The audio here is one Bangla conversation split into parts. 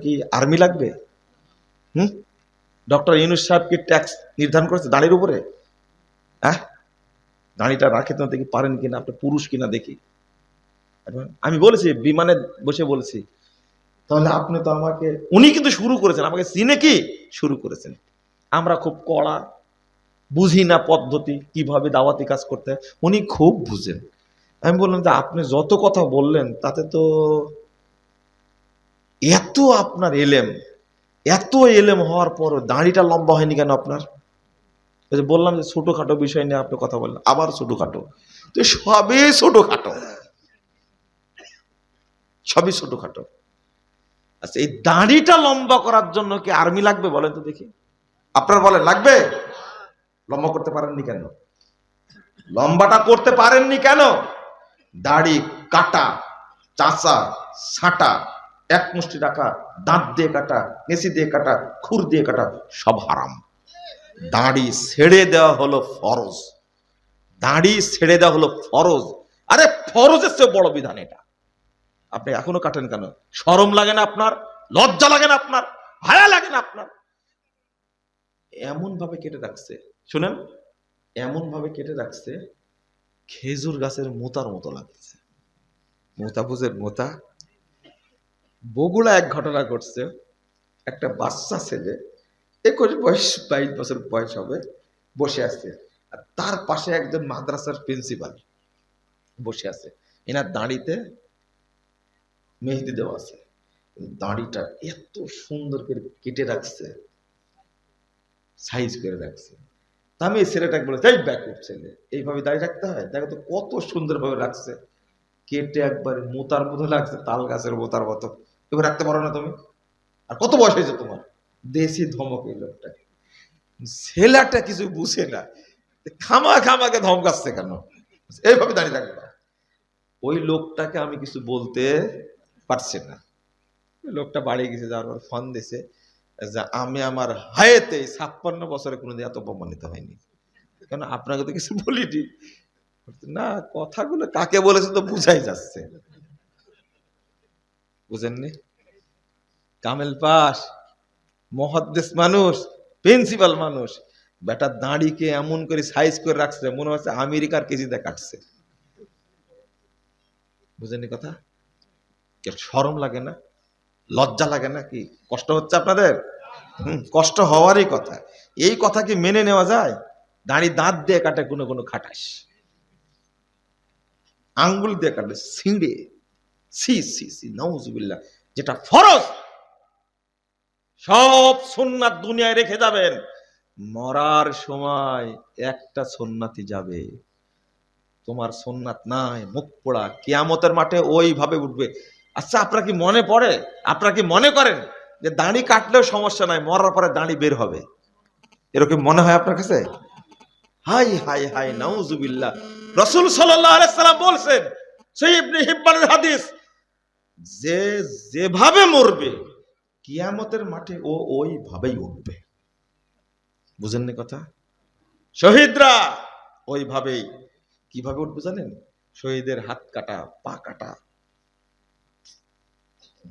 কি আর্মি লাগবে? হুম, ডক্টর ইউনূস সাহেব কি ট্যাক্স নির্ধারণ করেছে দাড়ির উপরে? হ্যাঁ, দাড়িটা রাখে তো দেখি পারেন কিনা, আপনি পুরুষ কিনা দেখি। আমি বলেছি, বিমানে বসে বলেছি, তাহলে আপনি তো আমাকে, উনি কিন্তু শুরু করেছেন, আমাকে চিনে কি শুরু করেছেন। আমরা খুব কড়া, বুঝি না পদ্ধতি কিভাবে দাওয়াতি কাজ করতে হয়, উনি খুব বুঝেন। আমি বললাম যে আপনি যত কথা বললেন তাতে তো এত আপনার এলেম, এত এলেম হওয়ার পর দাড়িটা লম্বা হয়নি কেন আপনার? বললাম যে ছোটখাটো বিষয় নিয়ে আপনি কথা বললেন, আবার ছোটখাটো। তো সবই ছোটখাটো, সবই ছোটখাটো। আচ্ছা, এই দাড়িটা লম্বা করার জন্য কি আর্মি লাগবে বলেন তো দেখি? আপনারা বলেন লাগবে? লম্বা করতে পারেননি কেন? লম্বাটা করতে পারেননি কেন? দাড়ি কাটা, চাচা, ছাটা, এক মুষ্টি টাকা, দাঁত দিয়ে কাটা, কেঁচি দিয়ে কাটা, খুর দিয়ে কাটা, সব হারাম। দাড়ি ছেড়ে দেওয়া হলো ফরজ। দাড়ি ছেড়ে দেওয়া হলো ফরজ। আরে ফরজের চেয়ে বড় বিধান এটা। আপনি এখনো কাটেন কেন? শরম লাগে না আপনার? লজ্জা লাগে না আপনার? হায়া লাগে না আপনার? এমন ভাবে কেটে রাখছে, শুনেন, এমন ভাবে কেটে রাখছে খেজুর গাছের মোতার মতো লাগছে। মোতা বুঝেন? মোতা। বগুড়া এক ঘটনা ঘটছে, একটা বাচ্চা ছেলে 21 বয়স 22 বছর বয়স হবে, বসে আছে, আর তার পাশে একজন মাদ্রাসার প্রিন্সিপাল বসে আছে। এনার দাড়িতে মেহেদি দেওয়া আছে, দাড়িটা এত সুন্দর করে কেটে রাখছে, সাইজ করে রাখছে। তা আমি এই ছেলেটাকে বলে, এই ব্যাকুপ ছেলে, এইভাবে দাঁড়িয়ে রাখতে হয়? দেখো তো কত সুন্দর ভাবে রাখছে, কেটে একবার মোতার মতো লাগছে, তাল গাছের মোতার মতো। এবার রাখতে পারো না তুমি? আর কত বয়স হয়েছে তোমার? দেশি ধমক এই লোকটা। ছেলেটা কিছু বুঝে না, খামাকে ধমকাচ্ছে কেন, এইভাবে দাঁড়িয়ে রাখবা। ওই লোকটাকে আমি কিছু বলতে পারছি না। লোকটা বাড়ি গেছে, যাওয়ার পর ফোন দিছে যে আমি আমার হায়াতে 56 বছরে কোনোদিন এত অপমানিত হয়নি। কেন, আপনাকে তো কিছু বলিনি। না, কথাগুলো কাকে বলেছে তো বুঝাই যাচ্ছে, বুঝেননি? কামেল পাস, মহাদ্দেশ মানুষ, প্রিন্সিপাল মানুষ, বেটা দাঁড়িকে এমন করে সাইজ করে রাখছে মনে হচ্ছে আমেরিকার কেজিতে কাটছে। বুঝেননি কথা? শরম লাগে না? লজ্জা লাগে না? কি কষ্ট হচ্ছে আপনাদের? কষ্ট হওয়ারই কথা। এই কথা কি মেনে নেওয়া যায়? দাঁড়ি দাঁত দিয়ে কাটে, কোনো কোনো খাটাস, আঙ্গুল দিয়ে কাটে ছিঁড়ে, সি সি সি, নাউজুবিল্লাহ। যেটা ফরজ সব সুন্নাত দুনিয়ায় রেখে যাবেন, মরার সময় একটা সুন্নাতি যাবে। তোমার সুন্নাত নাই, মুখ পোড়া, কিয়ামতের মাঠে ওইভাবে উঠবে। আচ্ছা, আপনার কি মনে পড়ে, আপনারা কি মনে করেন যে দাড়ি কাটলেও সমস্যা নাই, মরার পরে দাড়ি বের হবে? এরকম মনে হয় আপনার কাছে? হাই হাই হাই, নাউজুবিল্লাহ। রাসূল সাল্লাল্লাহু আলাইহি সাল্লাম বলছেন, সহিহ ইবনে হিব্বানের হাদিস, যে যেভাবে মরবে কিয়ামতের মাঠে ও ওইভাবেই উঠবে। বুঝেননি কথা? শহীদরা ওইভাবেই। কিভাবে উঠবে জানেন? শহীদের হাত কাটা, পা কাটা,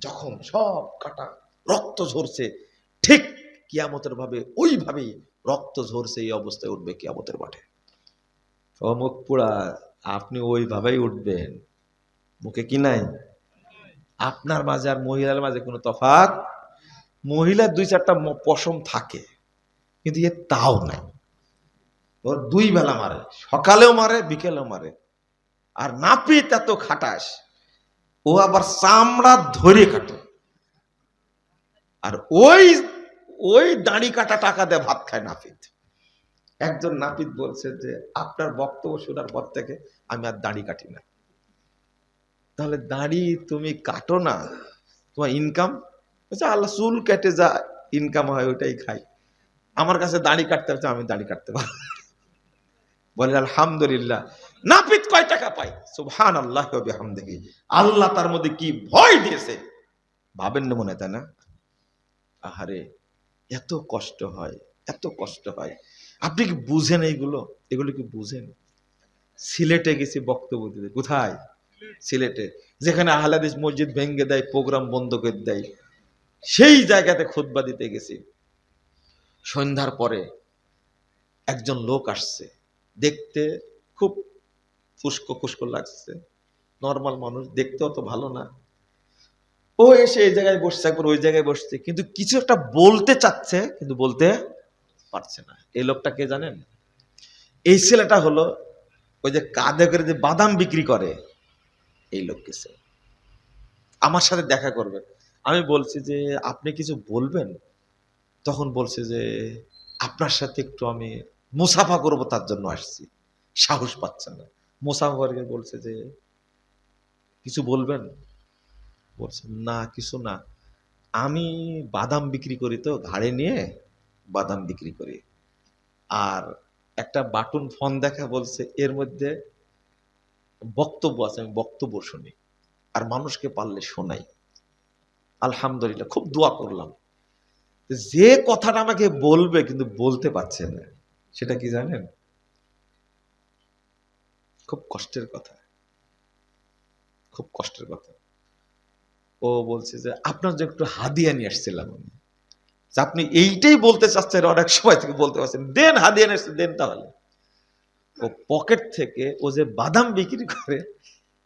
যখন সব কাটা, রক্ত ঝরছে, ঠিক কিয়ামতের ভাবে ওইভাবেই রক্ত ঝরছে, এই অবস্থায় উঠবে কিয়ামতের মাঠে। ও মুখ পোড়া, আপনি ওইভাবেই উঠবেন। মুখে কি নাই? আপনার মাঝে আর মহিলার মাঝে কোনো তফাৎ? মহিলার 2-4টা পশম থাকে, কিন্তু এ তাও নাই। ওর 2 বেলা মারে, সকালেও মারে বিকেলেও মারে। আর নাপিত এত খাটাস, ও আবার চামড়া ধরে কাটে। আর ওই ওই দাড়ি কাটা টাকা দিয়ে ভাত খায় নাপিত। একজন নাপিত বলছে যে আপনার বক্তব্য শোনার পর থেকে আমি আর দাড়ি কাটি না। তাহলে দাড়ি তুমি কাটো না, তোমার ইনকাম? আল্লাহ চুল কেটে যা ইনকাম হয় ওইটাই খাই, আমার কাছে দাড়ি কাটতে হচ্ছে, আমি দাড়ি কাটতে পারবো। বলেন আলহামদুলিল্লাহ। নাপিত কয় টাকা পায়? সুবহানাল্লাহি ওয়া বিহামদিহি। আল্লাহ তার মধ্যে কি ভয় দিয়েছে ভাবেন না মনে, তাই না? আহারে, এত কষ্ট হয়, এত কষ্ট হয়। আপনি কি বুঝেন এইগুলো? এগুলো কি বুঝেন? সিলেটে গেছি বক্তব্য দিতে। কোথায়? সিলেটে, যেখানে আহলে হাদিস মসজিদ ভেঙে দেয়, প্রোগ্রাম বন্ধ করে দেয়। সেই জায়গাতে খুতবা দিতে গেছি। সন্ধ্যার পরে একজন লোক আসছে, দেখতে খুব ফুস্কো খুস্কো লাগছে, নর্মাল মানুষ, দেখতে অত ভালো না। ও এসে এই জায়গায় বসছে, একবার ওই জায়গায় বসছে, কিন্তু কিছু একটা বলতে চাচ্ছে কিন্তু বলতে পারছে না। এই লোকটা কে জানেন? এই ছেলেটা হলো ওই যে কাঁধে করে যে বাদাম বিক্রি করে এই লোককে। আমার সাথে দেখা করবে। আমি বলছি যে আপনি কিছু বলবেন? তখন বলছে যে আপনার সাথে একটু আমি মুসাফা করবো, তার জন্য আসছি। সাহস পাচ্ছে না। মুসাফা করে বলছে যে কিছু বলবেন? বলছে না কিছু না, আমি বাদাম বিক্রি করি, তো ঘাড়ে নিয়ে বাদাম বিক্রি করি। আর একটা বাটন ফোন দেখা, বলছে এর মধ্যে বক্তব্য আছে, আমি বক্তব্য শুনি আর মানুষকে পারলে শোনাই। আলহামদুলিল্লাহ, খুব দোয়া করলাম। যে কথাটা আমাকে বলবে কিন্তু বলতে পারছে না, সেটা কি জানেন? খুব কষ্টের কথা, খুব কষ্টের কথা। ও বলছে যে আপনার যে একটু হাদিয়া নিয়ে আসছিলাম আমি, আপনি এইটাই বলতে চাচ্ছেন, অনেক সময় থেকে বলতে পারছেন, দেন হাদিয়া নিয়ে আসছে, দেন। তাহলে ও পকেট থেকে ও যে বাদাম বিক্রি করে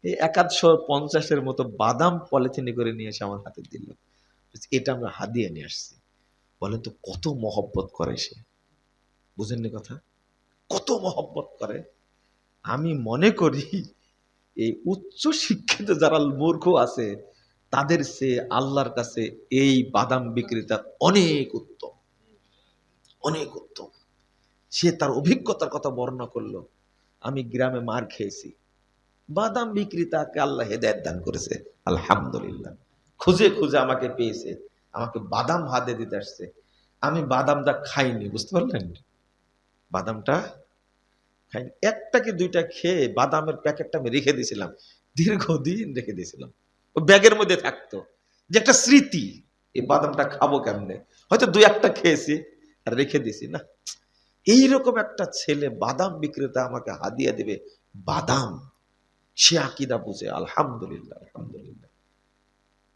এই ১৫০ মতো বাদাম পলিথিনে করে নিয়ে এসে আমার হাতে দিল। এটা আমরা হাদিয়া নিয়ে আসছি। বলেন তো কত মহব্বত করে সে, বুঝেননি কথা? কত মহব্বত করে। আমি মনে করি এই উচ্চ শিক্ষিত যারা মূর্খ আছে তাদের সে আল্লাহর কাছে এই বাদাম বিক্রেতা অনেক উত্তম, অনেক উত্তম। সে তার অভিজ্ঞতার কথা বর্ণনা করলো। আমি গ্রামে মার খেয়েছি, বাদাম বিক্রেতাকে আল্লাহ হেদায়েত দান করেছে, আলহামদুলিল্লাহ। খুঁজে খুঁজে আমাকে পেয়েছে, আমাকে বাদাম হাতে দিতে আসছে। আমি বাদামটা খাইনি, বুঝতে পারলেন? বাদামটা খাইনি, একটা কি দুইটা খেয়ে বাদামের প্যাকেটটা আমি রেখে দিয়েছিলাম, দীর্ঘদিন রেখে দিয়েছিলাম, ও ব্যাগের মধ্যে থাকতো, যে একটা স্মৃতি, এই বাদামটা খাবো কেমনে, হয়তো দুই একটা খেয়েছি আর রেখে দিয়েছি না। এইরকম একটা ছেলে বাদাম বিক্রেতা আমাকে হাদিয়া দেবে বাদাম, সে আকীদা বুঝে, আলহামদুলিল্লাহ, আলহামদুলিল্লাহ।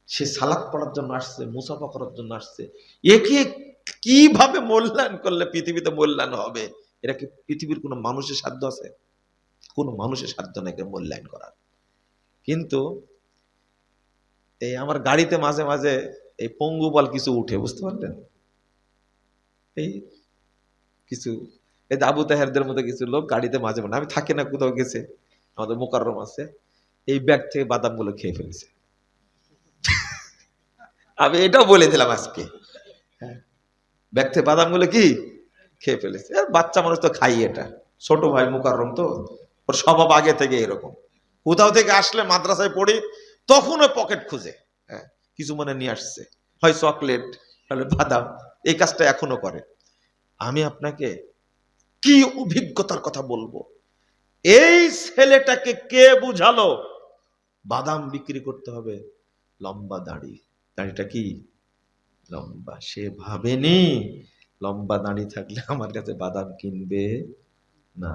সে সালাত পড়ার জন্য আসছে, মুসাফা করার জন্য আসছে। একে কিভাবে মূল্যায়ন করলে পৃথিবীতে মূল্যায়ন হবে? এটা কি পৃথিবীর কোনো মানুষের সাধ্য আছে? কোনো মানুষের সাধ্য নেই একে মূল্যায়ন করার। কিন্তু এই আমার গাড়িতে মাঝে মাঝে এই পঙ্গুপাল কিছু উঠে, বুঝতে পারলেন? এই কিছু এই আবু তাহেরদের মতো কিছু লোক গাড়িতে মাঝে মাঝে, আমি থাকি না, কোথাও গেছে, আমাদের মোকাররম আছে, এই ব্যাগ থেকে বাদাম গুলো খেয়ে ফেলেছে। আমি এটাও বলে দিলাম আজকে, ব্যাগ থেকে বাদাম গুলো কি খেয়ে ফেলেছে। আর বাচ্চা মানুষ তো খাই, এটা ছোট ভাই মোকাররম তো, ওর স্বভাব আগে থেকে এরকম। কোথাও থেকে আসলে, মাদ্রাসায় পড়ি, তখন ওই পকেট খুঁজে কিছু মনে নিয়ে আসছে, হয় চকলেট, তাহলে বাদাম, এই কাজটা এখনো করে। আমি আপনাকে কি অভিজ্ঞতার কথা বলবো, এই ছেলেটাকে কে বুঝালো বাদাম বিক্রি করতে হবে লম্বা দাড়ি, দাড়িটা কি লম্বা। সে ভাবেনি লম্বা দাড়ি থাকলে আমার কাছে বাদাম কিনবে না।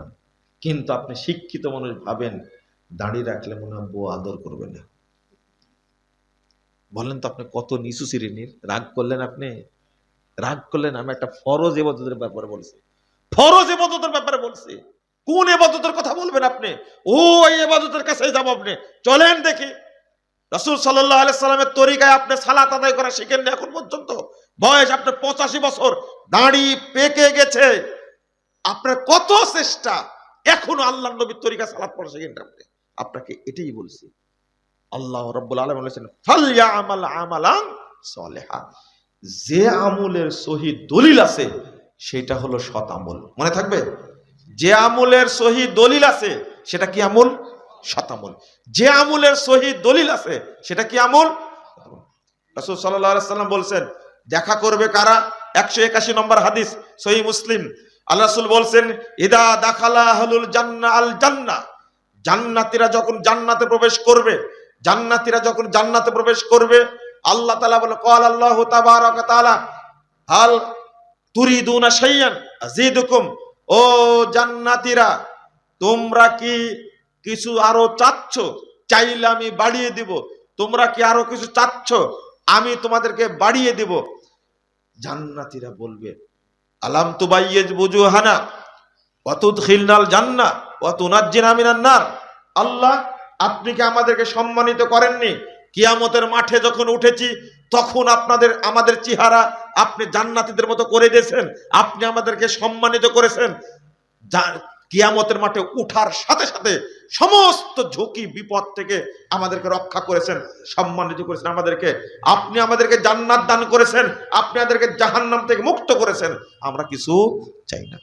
কিন্তু আপনি শিক্ষিত মানুষ ভাবেন দাড়ি রাখলে মনে হয় বউ আদর করবে না। বলেন তো আপনি কত নিচু শ্রেণীর। রাগ করলেন আপনি, রাগ করলেন। আমি একটা ফরজ ইবাদতের ব্যাপারে বলছি, ফরজ ইবাদতের ব্যাপারে বলছি। কোন ইবাদতের কথা বলবেন আপনি? ওই ইবাদতের কাছে যাব আপনি, চলেন দেখি। রাসূল সাল্লাল্লাহু আলাইহি সাল্লামের তরিকায় আপনি সালাত আদায় করা শিখেননি এখন পর্যন্ত। বয়স আপনার 85 বছর, দাড়ি পেকে গেছে, আপনার কত চেষ্টা, এখনো আল্লাহর নবীর তরিকা সালাত পড়া শিখেন আপনি। আপনাকে এটাই বলছি। আল্লাহ রাব্বুল আলামিন বলেছেন ফালইয়ামাল আমালান সলিহা, যে আমলের সহি দলিল আছে সেটা হলো সৎ আমল। মনে থাকবে, যে আমলের সহি দলিল আছে সেটা কি আমল? সৎ আমল। যে আমলের সহি দলিল আছে সেটা কি আমল? রাসূল সাল্লাল্লাহু আলাইহি সাল্লাম বলছেন দেখা করবে কারা? 181 নম্বর হাদিস, সহিহ মুসলিম। আল্লাহ রাসূল বলছেন ইদা দাখালা আহলুল জান্নাহ আল জান্নাহ, জান্নাতীরা যখন জান্নাতে প্রবেশ করবে, জান্নাতীরা যখন জান্নাতে প্রবেশ করবে, আল্লাহ তাআলা বলে ক্বাল আল্লাহু তাবারাকা তাআলা হাল তুরিদুনা শাইয়ান আযীদুকুম, ও জান্নাতীরা তোমরা কি কিছু আরো চাচ্ছ? চাইলে আমি বাড়িয়ে দিব। তোমরা কি আরো কিছু চাচ্ছ? আমি তোমাদেরকে বাড়িয়ে দেব। জান্নাতীরা বলবে আলাম তুবাইয়িজ বুজুহানা ওয়া তুদখিলনাল জান্নাহ ওয়া তুনাজ্জিনা মিনান নার। আল্লাহ, আপনি কি আমাদেরকে সম্মানিত করেননি? কিয়ামতের মাঠে যখন উঠেছি তখন আমাদের চেহারা আপনি জান্নাতীদের মতো করে দিয়েছেন, আপনি আমাদেরকে সম্মানিত করেছেন। কিয়ামতের মাঠে উঠার সাথে সাথে সমস্ত ঝুঁকি বিপদ থেকে আমাদেরকে রক্ষা করেছেন, সম্মানিত করেছেন আমাদেরকে। আপনি আমাদেরকে জান্নাত দান করেছেন, আপনি আমাদেরকে জাহান্নাম থেকে মুক্ত করেছেন। আমরা কিছু চাই না।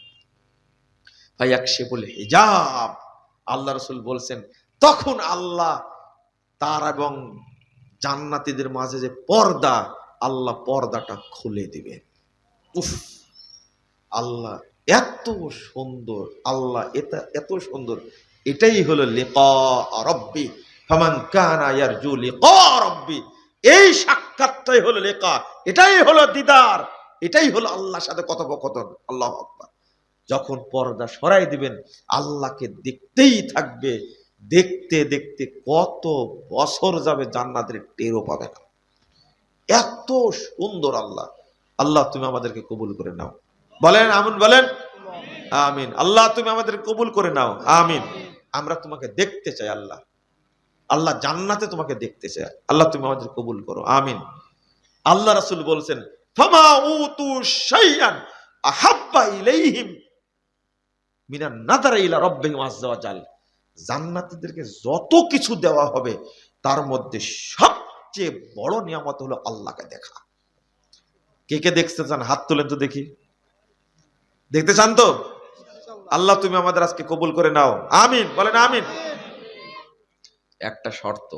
ফায়াকশিফুল হিজাব, আল্লাহ রাসূল বলছেন তখন আল্লাহ তার এবং জান্নাতীদের মাঝে যে পর্দা, আল্লাহ পর্দাটা খুলে দিবে। উফ, আল্লাহ এত সুন্দর, আল্লাহ এটা এত সুন্দর। এটাই হলো লিকা রাব্বি, ফামান কানা ইয়ারজু লিকা রাব্বি। এই সাক্ষাৎটাই হলো লিকা, এটাই হলো দিদার, এটাই হলো আল্লাহর সাথে কথোপকথন। আল্লাহু আকবার। যখন পর্দা সরাই দিবেন আল্লাহকে দেখতেই থাকবে, দেখতে দেখতে কত বছর যাবে জান্নাতের টেরও পাবে না। এত সুন্দর আল্লাহ। আল্লাহ তুমি আমাদেরকে কবুল করে নাও, বলেন আমিন, বলেন আমিন। আল্লাহ তুমি আমাদের কবুল করে নাও, আমিন। আমরা তোমাকে দেখতে চাই আল্লাহ, আল্লাহ জান্নাতে তোমাকে দেখতে চাই, আল্লাহ তুমি আমাদের কবুল করো, আমিন। আল্লাহ রাসূল বলছেন ফামা উতু শাইআন আহাব্বা ইলাইহিম মিনান নাযারি ইলা রাব্বিহিম আযজা ওয়া জাল। জান্নাতীদেরকে যত কিছু দেওয়া হবে তার মধ্যে সবচেয়ে বড় নিয়ামত হলো আল্লাহকে দেখা। কে কে দেখতে চান হাত তুলেন তো দেখি, দেখতে চান তো? আল্লাহ তুমি আমাদের আজকে কবুল করে নাও, আমিন, বলেন আমিন। একটা শর্ত,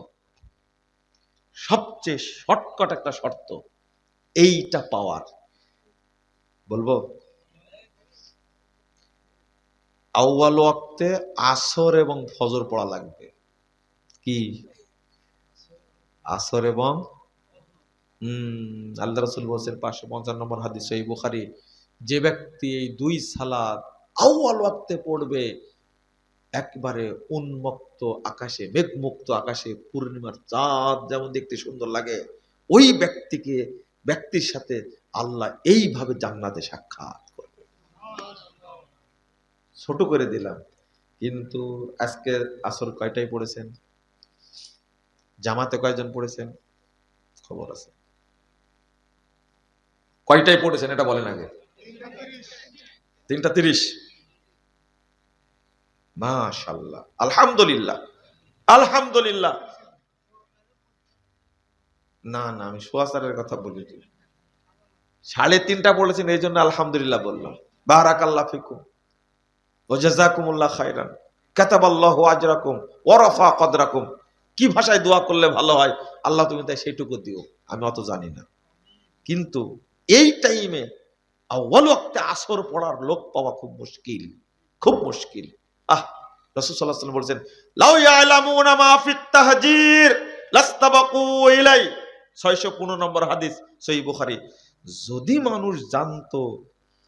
সবচেয়ে শর্টকাট একটা শর্ত এইটা পাওয়ার, বলবো আউয়াল ওয়াক্তে আসর এবং ফজর পড়া লাগবে। কি আসর এবং আল্লাহ রাসূল বলেছেন 555 নম্বর হাদিস সহিহ বুখারী, যে ব্যক্তি এই দুই সালাত আউয়াল ওয়াক্তে পড়বে, একবারে উন্মুক্ত আকাশে, মেঘমুক্ত আকাশে পূর্ণিমার চাঁদ যেমন দেখতে সুন্দর লাগে, ওই ব্যক্তির সাথে আল্লাহ এইভাবে জান্নাতে সাক্ষাৎ করবে। ছোট করে দিলাম, কিন্তু আজকে আসর কয়টায় পড়েছেন? জামাতে কয়জন পড়েছেন? খবর আছে? কয়টায় পড়েছেন এটা বলেন আগে। 3:30। মাশাআল্লাহ, আলহামদুলিল্লাহ, আলহামদুলিল্লাহ। না না, আমি সোয়াসারের কথা বলি। 3:30 পড়েছেন, এই জন্য আলহামদুলিল্লাহ বললাম। বারাকাল্লাহ ফিকুম ওয়া জাযাকুমুল্লাহ খাইরান, কাতাবাল্লাহু আজরাকুম ওয়া রাফা কদরাকুম। কি ভাষায় দোয়া করলে ভালো হয় আল্লাহ তুমি তাই সেইটুকু দিও, আমি অত জানি না। কিন্তু এই টাইমে আউয়াল ওয়াক্তে আসর পড়ার লোক পাওয়া খুব মুশকিল, খুব মুশকিল। রাসূল সাল্লাল্লাহু আলাইহি ওয়াসাল্লাম বলেছেন লাউ ইয়ালামুনা মা ফিত তাহজির লাস্তাবাকু ইলাই। 615 নম্বর হাদিস সহিহ বুখারী। যদি মানুষ জানতো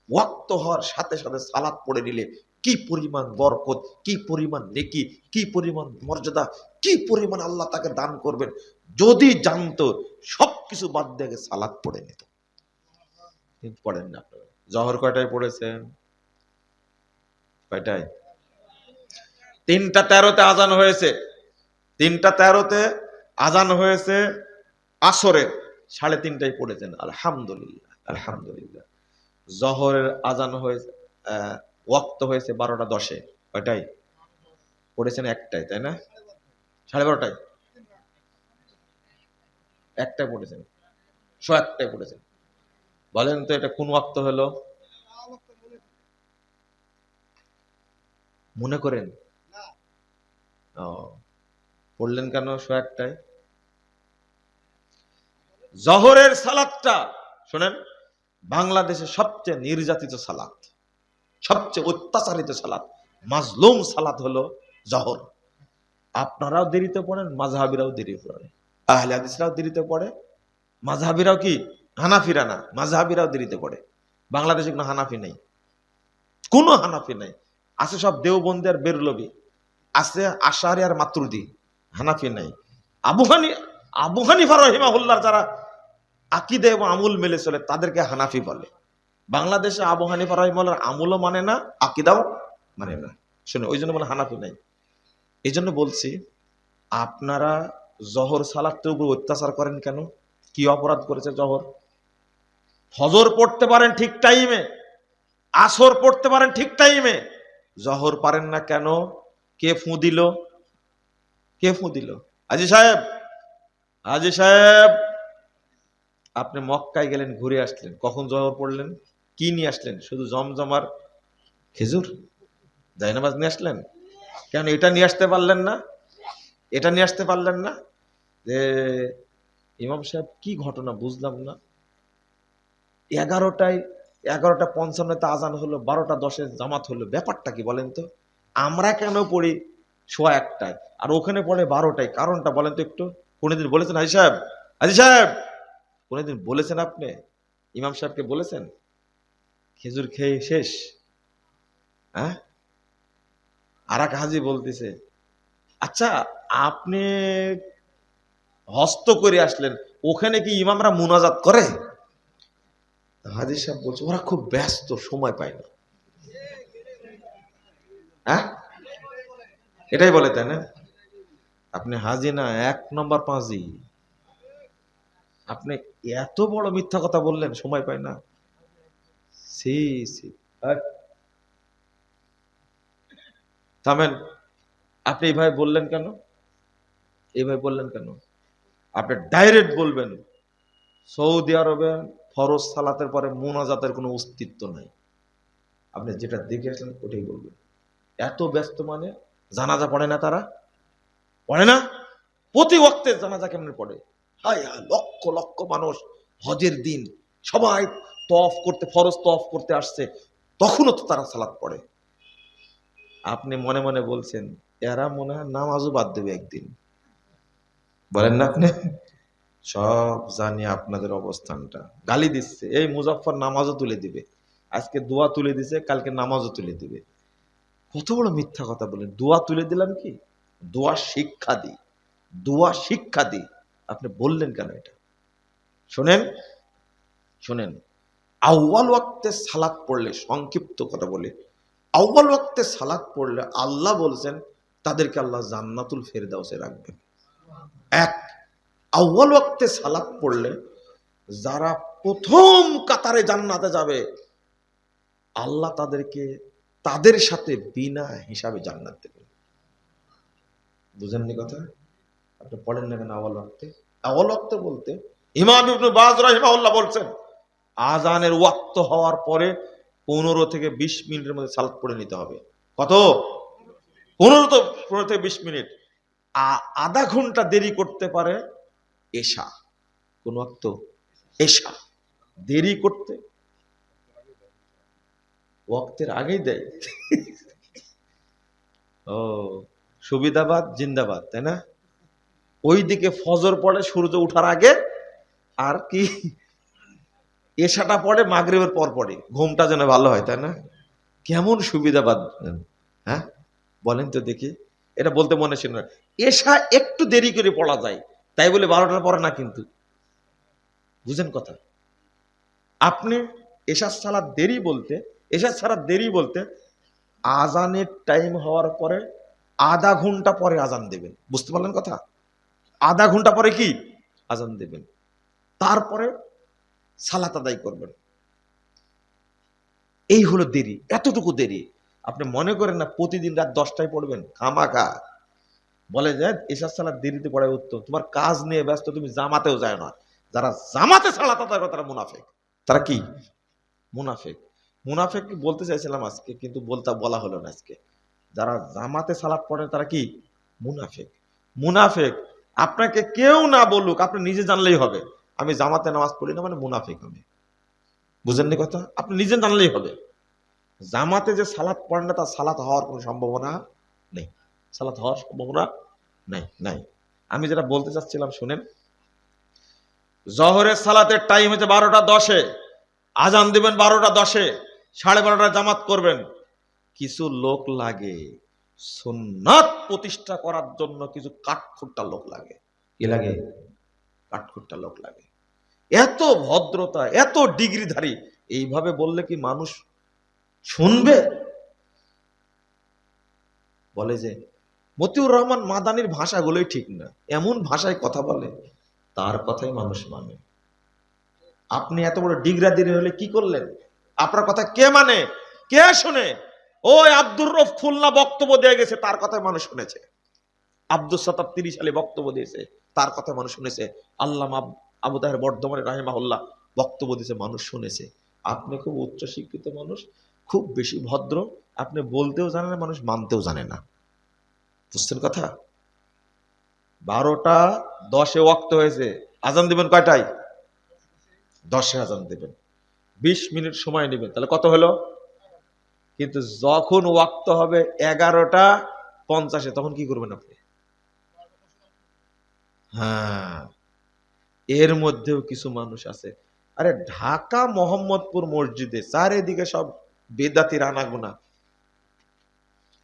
ওয়াক্ত হওয়ার সাথে সাথে সালাত পড়ে নিলে কি পরিমাণ বরকত, কি পরিমাণ নেকি, কি পরিমাণ মর্যাদা, কি পরিমাণ আল্লাহ তাকে দান করবেন, যদি জানতো সবকিছু বাদ দিয়ে সালাত পড়ে নিত। কিন্তু পড়েন না। জহর কয়টায় পড়েছেন? কয়টায়? 3:13 আজান হয়েছে, 3:13 আজান হয়েছে আসরের, 3:30টায় পড়েছেন আলহামদুলিল্লাহ, আলহামদুলিল্লাহ। জহরের আজান হয়েছে, ওয়াক্ত হয়েছে 12:10। কয়টায় পড়েছেন? একটায়, তাই না? 12:30টায়, একটায় পড়েছেন, 1:00টায় পড়েছেন। বলেন তো এটা কোন ওয়াক্ত হলো? মনে করেন পড়লেন কেন 1:00টায়? জহরের সালাতটা শোনেন, বাংলাদেশে সবচেয়ে নির্যাতিত সালাত, সবচেয়ে অত্যাচারিত সালাত, মাজলুম সালাত হলো জহর। আপনারাও দেরিতে পড়েন, মাযহাবিরাও দেরি পড়ে, আহলে হাদিসরাও দেরিতে পড়ে, মাযহাবিরাও কি হানাফিরা না, মাযহাবিরাও দেরিতে পড়ে। বাংলাদেশে কোনো হানাফি নেই, কোনো হানাফি নাই। আছে সব দেওবন্দি আর বেরলভী, আছে আশারি আর মাতুরিদি, হানাফি নাই। আবু হানিফা রাহিমাহুল্লাহ যারা আকীদা এবং আমল মেলে চলে তাদেরকে হানাফি বলে। বাংলাদেশে আবু হানিফা রাহিমাহুল্লাহর আমলও মানে না, আকীদাও মানে না। শুনে ওই জন্য বলে হানাফি নাই। এই জন্য বলছি, আপনারা জহর সালাতের উপর অত্যাচার করেন কেন? কি অপরাধ করেছে জহর? ফজর পড়তে পারেন ঠিক টাইমে, আসর পড়তে পারেন ঠিক টাইমে, জহর পারেন না কেন? কে ফু দিল? কে ফু দিল? হাজী সাহেব, হাজী সাহেব, আপনি মক্কায় গেলেন, ঘুরে আসলেন, কখন জহর পড়লেন? কি নিয়ে আসলেন? শুধু জমজম আর খেজুর, জায়নামাজ নিয়ে আসলেন? কেন এটা নিয়ে আসতে পারলেন না? এটা নিয়ে আসতে পারলেন না? যে ইমাম সাহেব কি ঘটনা বুঝলাম না, 11:55 আজান হলো, 12:10 জামাত হলো, ব্যাপারটা কি বলেন তো? আমরা কেন পড়ি 1:15 আর ওখানে পড়ে 12টায়, কারণটা বলেন তো একটু। কোনদিন বলেছেন হাজী সাহেব? হাজী সাহেব, কোনদিন বলেছেন আপনি? ইমাম সাহেবকে বলেছেন খেজুর খেয়ে শেষ? হ্যাঁ, আর এক হাজী বলতেছে, আচ্ছা আপনি হস্ত করে আসলেন, ওখানে কি ইমামরা মুনাজাত করে? হাজী সাহেব বলছে ওরা খুব ব্যস্ত, সময় পায় না। হ্যাঁ, এটাই বলে, তাই না? আপনি হাজি না, 1 নম্বর পাঁজি। আপনি এত বড় মিথ্যা কথা বললেন, সময় পায় না। সি সি, থামেন। আপনি এইভাবে বললেন কেন? এইভাবে বললেন কেন? আপনি ডাইরেক্ট বলবেন সৌদি আরবে ফরজ সালাতের পরে মুনাজাতের কোনো অস্তিত্ব নাই। আপনি যেটা দেখে আসলেন ওটাই বলবেন। এত ব্যস্ত মানে জানাজা পড়ে না, তারা পড়ে না? প্রতি ওয়াক্তে জানাজা কেমনে পড়ে? হায় হায়, লক্ষ লক্ষ মানুষ হজের দিন সবাই তওয়াফ করতে, ফরজ তওয়াফ করতে আসছে, তখনও তো তারা সালাত পড়ে। আপনি মনে মনে বলছেন এরা মনে হয় নামাজও বাদ দেবে একদিন, বলেন না আপনি? সব জানি আপনাদের অবস্থানটা। গালি দিচ্ছে, এই মুজাফফর নামাজও তুলে দিবে, আজকে দোয়া তুলে দিছে, কালকে নামাজও তুলে দিবে। কত বড় মিথ্যা কথা বলেন। দোয়া তুলে দিলাম কি? দোয়া শিক্ষা দিই, দোয়া শিক্ষা দিই। আপনি বললেন কেন এটা? শোনেন, শোনেন, আউয়াল ওয়াক্তে সালাত পড়লে, সংক্ষিপ্ত কথা বলে, আউয়াল ওয়াক্তে সালাত পড়লে আল্লাহ বলছেন তাদেরকে আল্লাহ জান্নাতুল ফেরদাউসে রাখবেন। এক, আউয়াল ওয়াক্তে সালাত পড়লে যারা প্রথম কাতারে জান্নাতে যাবে, আল্লাহ তাদেরকে তাদের সাথে বিনা হিসাবে জান্নাত দেবেন। বুঝেননি কথা? আপনি পড়েন না কেন আউয়াল ওয়াক্তে? আউয়াল ওয়াক্তে বলতে ইমাম ইবনে বাজ রাহিমাহুল্লাহ বলছেন আজানের ওয়াক্ত হওয়ার পরে 15 থেকে 20 মিনিটের মধ্যে সালাত পড়ে নিতে হবে। কত? 15 থেকে 20 মিনিট। আধা ঘন্টা দেরি করতে পারে এশা। কোন ওয়াক্ত? এশা। দেরি করতে ওয়াক্তের আগেই দেয়। ও, সুবিধাবাদ জিন্দাবাদ, তাই না? ওইদিকে ফজর পড়ে সূর্য ওঠার আগে, আর কি এশাটা পড়ে মাগরিবের পর পড়ে, ঘুমটা যেন ভালো হয়, তাই না? কেমন সুবিধাবাদ! হ্যাঁ, বলেন তো দেখি। এটা বলতে মনে ছিল না, এশা একটু দেরি করে পড়া যায়, তাই বলে 12টার পরে না কিন্তু। বুঝেন কথা? আপনি এশার সালাত দেরি বলতে, এশার সালাত দেরি বলতে আজানের টাইম হওয়ার পরে আধা ঘন্টা পরে আজান দেবেন। বুঝতে পারলেন কথা? আধা ঘন্টা পরে কি আজান দেবেন, তারপরে সালাত আদায় করবেন। এই হলো দেরি, এতটুকু দেরি। আপনি মনে করেন না প্রতিদিন রাত 10টায় পড়বেন, খামাখা। বলে যে এশার সালাত দেরিতে পড়ায় উত্তম, তোমার কাজ নিয়ে ব্যস্ত, তুমি জামাতেও যায় না। যারা জামাতে সালাত আদায় করে তারা মুনাফিক। তারা কি? মুনাফিক। মুনাফিক বলতে চাইছিলাম আজকে, কিন্তু বলা হলো না আজকে। যারা জামাতে সালাত পড়ে তারা কি? মুনাফিক। মুনাফিক আপনাকে কেউ না বলুক, আপনি নিজে জানলেই হবে আমি জামাতে নামাজ পড়ি না, মানে মুনাফিক আমি। বুঝেননি কথা? আপনি নিজে জানলেই হবে। জামাতে যে সালাত পড়ে না তার সালাত হওয়ার কোনো সম্ভাবনা নেই। সালাত হওয়ার সম্ভাবনা নাই, নাই। আমি যেটা বলতে চাচ্ছিলাম শুনেন, জহরের সালাতের টাইম হচ্ছে 12:10, আজান দিবেন 12:10, 12:30 জামাত করবেন। কিছু লোক লাগে সুন্নাত প্রতিষ্ঠা করার জন্য, কিছু কাঠখুট্টা লোক লাগে। কি লাগে? কাঠখুট্টা লোক লাগে। এত ভদ্রতা, এত ডিগ্রিধারী, এইভাবে বললে কি মানুষ শুনবে? বলে যে মতিউর রহমান মাদানির ভাষাগুলোই ঠিক না, এমন ভাষায় কথা বলে, তার কথাই মানুষ মানে। আপনি এত বড় ডিগ্রাদিরি হলে কি করলেন? আপনার কথা কে মানে, কে শুনে? ওই আব্দুর রউফ খুলনা বক্তব্য দিয়ে গেছে, তার কথাই মানুষ শুনেছে। আব্দুস সাত্তার 30 সালে বক্তব্য দিয়েছে, তার কথা মানুষ শুনেছে। আল্লামা আবু তাহের বর্ধমানে রাহিমাহুল্লাহ বক্তব্য দিয়েছে, মানুষ শুনেছে। আপনি খুব উচ্চ শিক্ষিত মানুষ, খুব বেশি ভদ্র, আপনি বলতেও জানেন না, মানুষ মানতেও জানে না। বুঝছেন কথা? 12টা 10-এ ওয়াক্ত হয়েছে, আজান দিবেন কয়টায়? 10-এ আজান দিবেন, 20 মিনিট সময় নেবেন, তাহলে কত হলো? কিন্তু যখন ওয়াক্ত হবে 11টা 50-এ, তখন কি করবেন আপনি? হ্যাঁ, এর মধ্যেও কিছু মানুষ আছে, আরে ঢাকা মোহাম্মদপুর মসজিদে চারিদিকে সব বেদাতির আনাগোনা,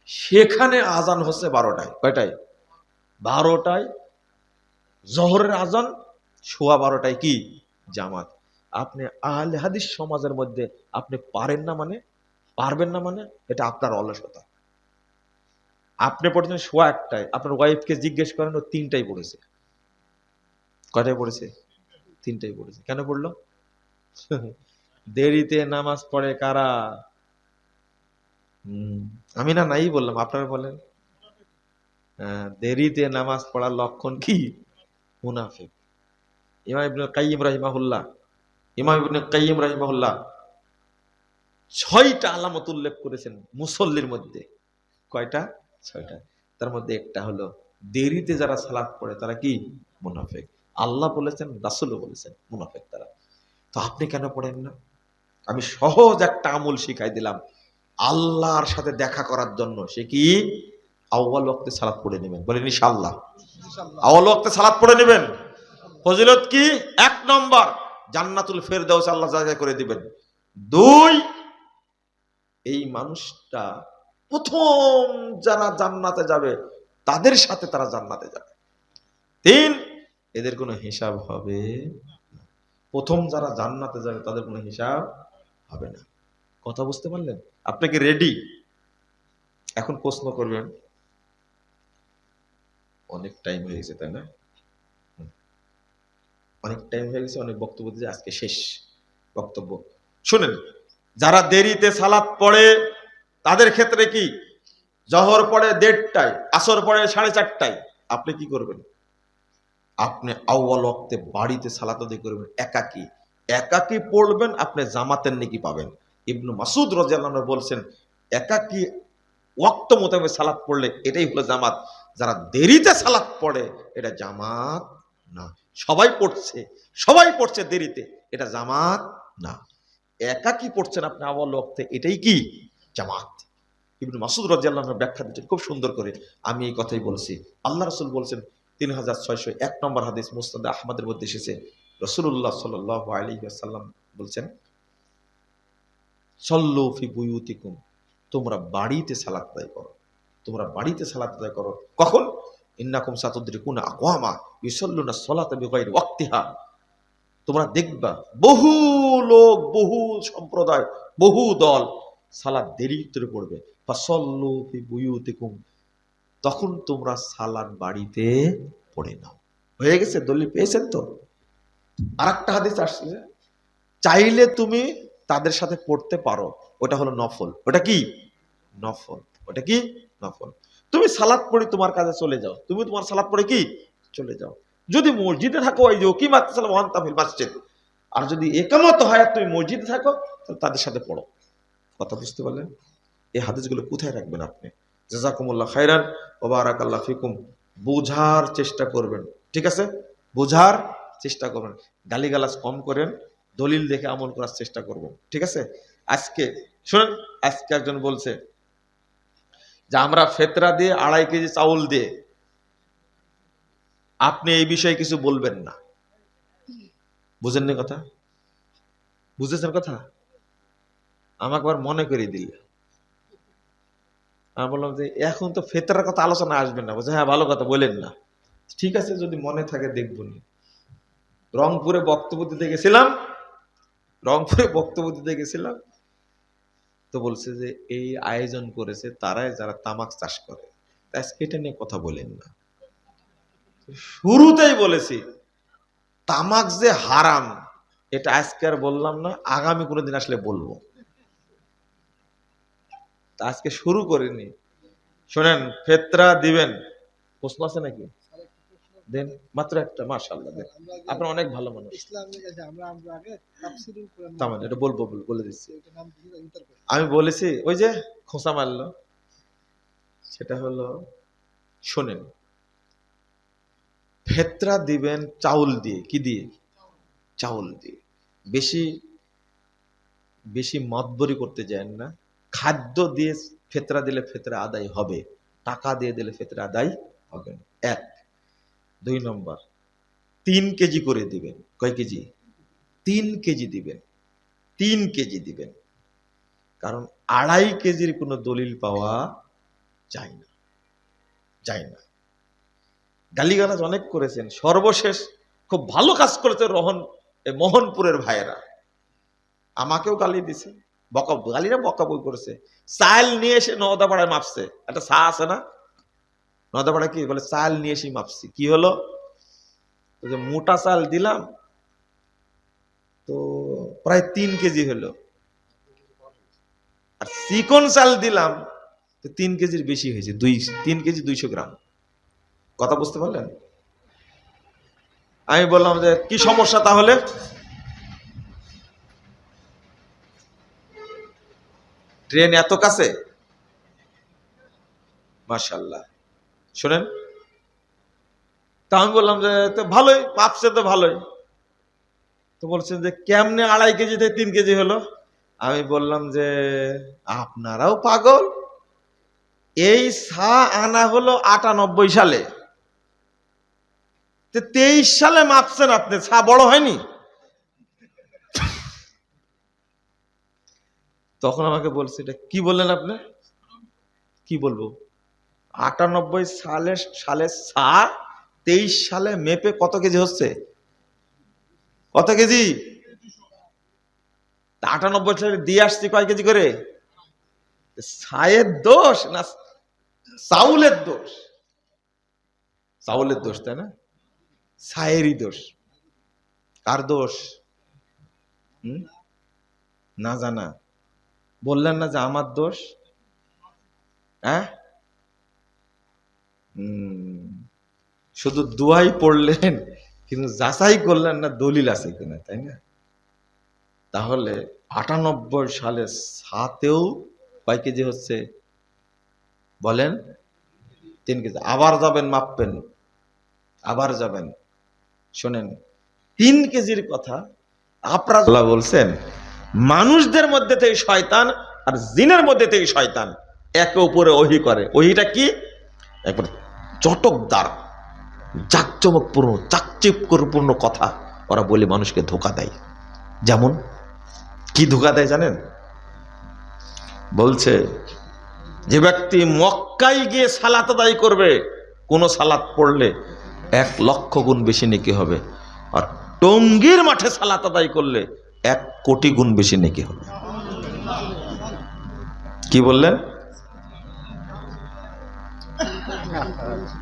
সেখানে আজান হচ্ছে 12টায়। কয়টায়? 12টায় জোহরের আজান, 12:15টায় কি জামাত। আপনি আহলে হাদিস সমাজের মধ্যে আপনি পারেন না মানে, পারবেন না মানে, এটা আপনার অলসতা। আপনি পড়েছেন 1টায়, আপনার ওয়াইফকে জিজ্ঞেস করেন, ও 3টায় পড়েছে। কয়টায় পড়েছে? 3টায় পড়েছে। কেন পড়লো? দেরিতে নামাজ পড়ে কারা? আমি না নাই বললাম, আপনারা বলেন। দেরিতে নামাজ পড়ার লক্ষণ কি? মুনাফিক। ইমাম ইবনে কাইয়িম রাহিমাহুল্লাহ, ইমাম ইবনে কাইয়িম রাহিমাহুল্লাহ 6টা আলামত উল্লেখ করেছেন মুসল্লির মধ্যে। কয়টা? 6টা। তার মধ্যে একটা হলো দেরিতে যারা সালাত পড়ে তারা কি? মুনাফিক। আল্লাহ বলেছেন, রাসূলও বলেছেন মুনাফিক তারা। তো আপনি কেন পড়েন না? আমি সহজ একটা আমল শিখাই দিলাম আল্লাহর সাথে দেখা করার জন্য। সে কি? আউয়াল ওয়াক্তে সালাত পড়ে নেবেন। বলেন ইনশাআল্লাহ। আউয়াল ওয়াক্তে সালাত পড়ে নেবেন। ফজিলত কি? 1 নম্বর, জান্নাতুল ফেরদাউস আল্লাহ জায়গা করে দিবেন। 2, এই মানুষটা প্রথম যারা জান্নাতে যাবে তাদের সাথে তারা জান্নাতে যাবে। 3, এদের কোনো হিসাব হবে না। প্রথম যারা জান্নাতে যাবে তাদের কোনো হিসাব হবে না। কথা বুঝতে পারলেন? আপনি কি রেডি? এখন প্রশ্ন করবেন, অনেক টাইম হয়ে গেছে তাই না? অনেক টাইম হয়ে গেছে, অনেক বক্তব্য দিয়েছে, আজকে শেষ বক্তব্য। শুনেন, যারা দেরিতে সালাত পড়ে তাদের ক্ষেত্রে কি? জহর পড়ে 1:30টায়, আসর পড়ে 4:30টায়, আপনি কি করবেন? আপনি আউয়াল ওয়াক্তে বাড়িতে সালাত আদায় করবেন, একাকী। একাকী পড়বেন, আপনি জামাতের নেকি পাবেন। ইবনু মাসউদ রাদিয়াল্লাহু আনহু বলছেন, একাকী ওয়াক্ত মোতাবেক সালাত পড়লে এটাই হলো জামাত। যারা দেরিতে সালাত পড়ে এটা জামাত না। সবাই পড়ছে, সবাই পড়ছে দেরিতে, এটা জামাত না। একাকী পড়ছেন আপনি আউয়াল ওয়াক্তে, এটাই কি? জামাত। ইবনে মাসউদ রাদিয়াল্লাহু আনহু ব্যাখ্যা দিচ্ছেন খুব সুন্দর করে। আমি এই কথাই বলছি। আল্লাহ রাসূল বলছেন, 3601 নম্বর হাদিস মুসনাদে আহমদের মধ্যে এসেছে, রাসূলুল্লাহ সাল্লাল্লাহু আলাইহি ওয়াসাল্লাম বলছেন, সল্লু ফি বুয়ুতিকুম, তোমরা বাড়িতে সালাত আদায় করো, তোমরা বাড়িতে সালাত আদায় করো। কখন? ইন্নাকুম সাতুদরিকুনা আকওয়ামা ইউসাল্লুনা সলাতা বিগাইরি ওয়াক্তিহা, তোমরা দেখবা বহু লোক, বহু সম্প্রদায়, বহু দল সালাত দেরিতে পড়বে। ফাসাল্লু ফি বুয়ুতিকুম, তখন তোমরা সালাত বাড়িতে পড়ে নাও। হয়ে গেছে? দলিল পেয়েছেন তো? আরেকটা হাদিস আসছে, চাইলে তুমি তাদের সাথে পড়তে পারো, ওটা হলো নফল। ওটা কি? নফল। ওটা কি? নফল। তুমি সালাত পড়ে তোমার কাজে চলে যাও, তুমি তোমার সালাত পড়ে কি চলে যাও। যদি মসজিদে থাকো, ওই যে কিমাত সালাম ওয়ান্তা ফিল মাসজিদ, আর যদি একামত হয় তুমি মসজিদে থাকো, তাহলে তাদের সাথে পড়ো। কথা বুঝতে পারলেন? এই হাদিসগুলো কোথায় রাখবেন আপনি? জাযাকুমুল্লাহ খাইরান ওয়া বারাকাল্লাহু ফিকুম। বোঝার চেষ্টা করবেন, ঠিক আছে? বোঝার চেষ্টা করবেন, গালিগালাজ কম করেন, দলিল দেখে আমল করার চেষ্টা করবেন, ঠিক আছে? আজকে শুনুন, আজকে একজন বলছে যে আমরা ফেতরা দিয়ে 2.5 কেজি চাউল দিয়ে, আপনি এই বিষয়ে কিছু বলবেন না। বুঝেননি কথা? বুঝেছেন কথা? আমাকে আবার মনে করে দিলে। আমি বললাম যে এখন তো ফেতরার কথা আলোচনা আসবে না। বলছে হ্যাঁ ভালো কথা, বলেন না। ঠিক আছে, যদি মনে থাকে দেখবনি। রংপুরে বক্তব্য দিতে গেছিলাম, তো বলছে যে এই আয়োজন করেছে তারাই যারা তামাক চাষ করে। আজকে এটা নিয়ে কথা বলেন না। শুরুতেই বলেছি তামাক যে হারাম, এটা আজকে আর বললাম না, আগামী কোনোদিন আসলে বলবো। তা আজকে শুরু করিনি। শোনেন, ফেতরা দিবেন, প্রশ্ন আছে নাকি? দেন, মাত্র একটা। মাশাআল্লাহ, দেন। আপনি অনেক ভালো মানুষ। এটা বলে দিচ্ছি। আমি বলেছি ওই যে খোঁচা মারলো, সেটা হলো, শোনেন, ফেতরা দিবেন চাউল দিয়ে। কি দিয়ে? চাউল দিয়ে। বেশি বেশি মতবরি করতে যান না। খাদ্য দিয়ে ফেতরা দিলে ফেতরা আদায় হবে, টাকা দিয়ে দিলে ফেতরা আদায় হবে না। 1। 2 নম্বর, 3 কেজি করে দিবেন। কয় কেজি? 3 কেজি দিবেন। 3 কেজি দিবেন, কারণ 2.5 কেজির কোনো দলিল পাওয়া যায় না। গালিগালাজ অনেক করেছেন, সর্বশেষ খুব ভালো কাজ করেছে মোহনপুরের ভাইয়েরা, আমাকেও গালি দিছে, গালিরা বকাবই করেছে। চাল নিয়ে এসে নওদাপাড়ায় মাপছে, একটা চা আছে না নওদাপাড়ায়, কি বলে, চাল নিয়ে এসে মাপছি। কি হলো, মোটা চাল দিলাম তো প্রায় 3 কেজি হলো, আর চিকন চাল দিলাম তো 3 কেজির বেশি হয়েছে, 3 কেজি 200 গ্রাম। কথা বুঝতে পারলেন? আমি বললাম যে কি সমস্যা তাহলে? ট্রেন এত কাছে, মাশাআল্লাহ। শোনেন, তা আমি বললাম যে তো ভালোই মাপছে, তো ভালোই। তো বলছেন যে কেমনে 2.5 কেজি থেকে 3 কেজি হলো? আমি বললাম যে আপনারাও পাগল, এই চা আনা হলো 98 সালে, 23 সালে মাপছেন আপনি, চা বড় হয়নি? তখন আমাকে বলছে, এটা কি বললেন আপনি? কি বলবো, 98 সালে চা 23 সালে মেপে কত কেজি হচ্ছে? কত কেজি? 98 সালে দিয়ে আসছি কয় কেজি করে? ছায়ের দোষ না চাউলের দোষ? চাউলের দোষ, তাই না? ছায়েরই দোষ। কার দোষ? না জানা। বললেন না যে আমার দোষ? হ্যাঁ, শুধু দুয়াই পড়লেন, কিন্তু যাচাই করলেন না দলিল আছে কিনা, তাই না? তাহলে 98 সালে সাতেও কয় কেজি হচ্ছে বলেন? 3 কেজি। আবার যাবেন মাপবেন, আবার যাবেন। শোনেন, 3 কেজির কথা আপনারা বলছেন, মানুষদের মধ্যে থেকে শয়তান আর জিনের মধ্যে থেকে শয়তান একে উপরে ওহী করে। ওহীটা কি? একবার চটকদার, জাকজমকপূর্ণ, চাকচিক্যপূর্ণ কথা ওরা বলে মানুষকে ধোঁকা দেয়। যেমন কি ধোঁকা দেয় জানেন? বলছে যে ব্যক্তি মক্কায় গিয়ে সালাত আদায় করবে, কোন সালাত পড়লে 1 লক্ষ গুণ বেশি নেকি হবে, আর টঙ্গীর মাঠে সালাত আদায় করলে 1 কোটি গুণ বেশি নেকি হবে। কি বললেন?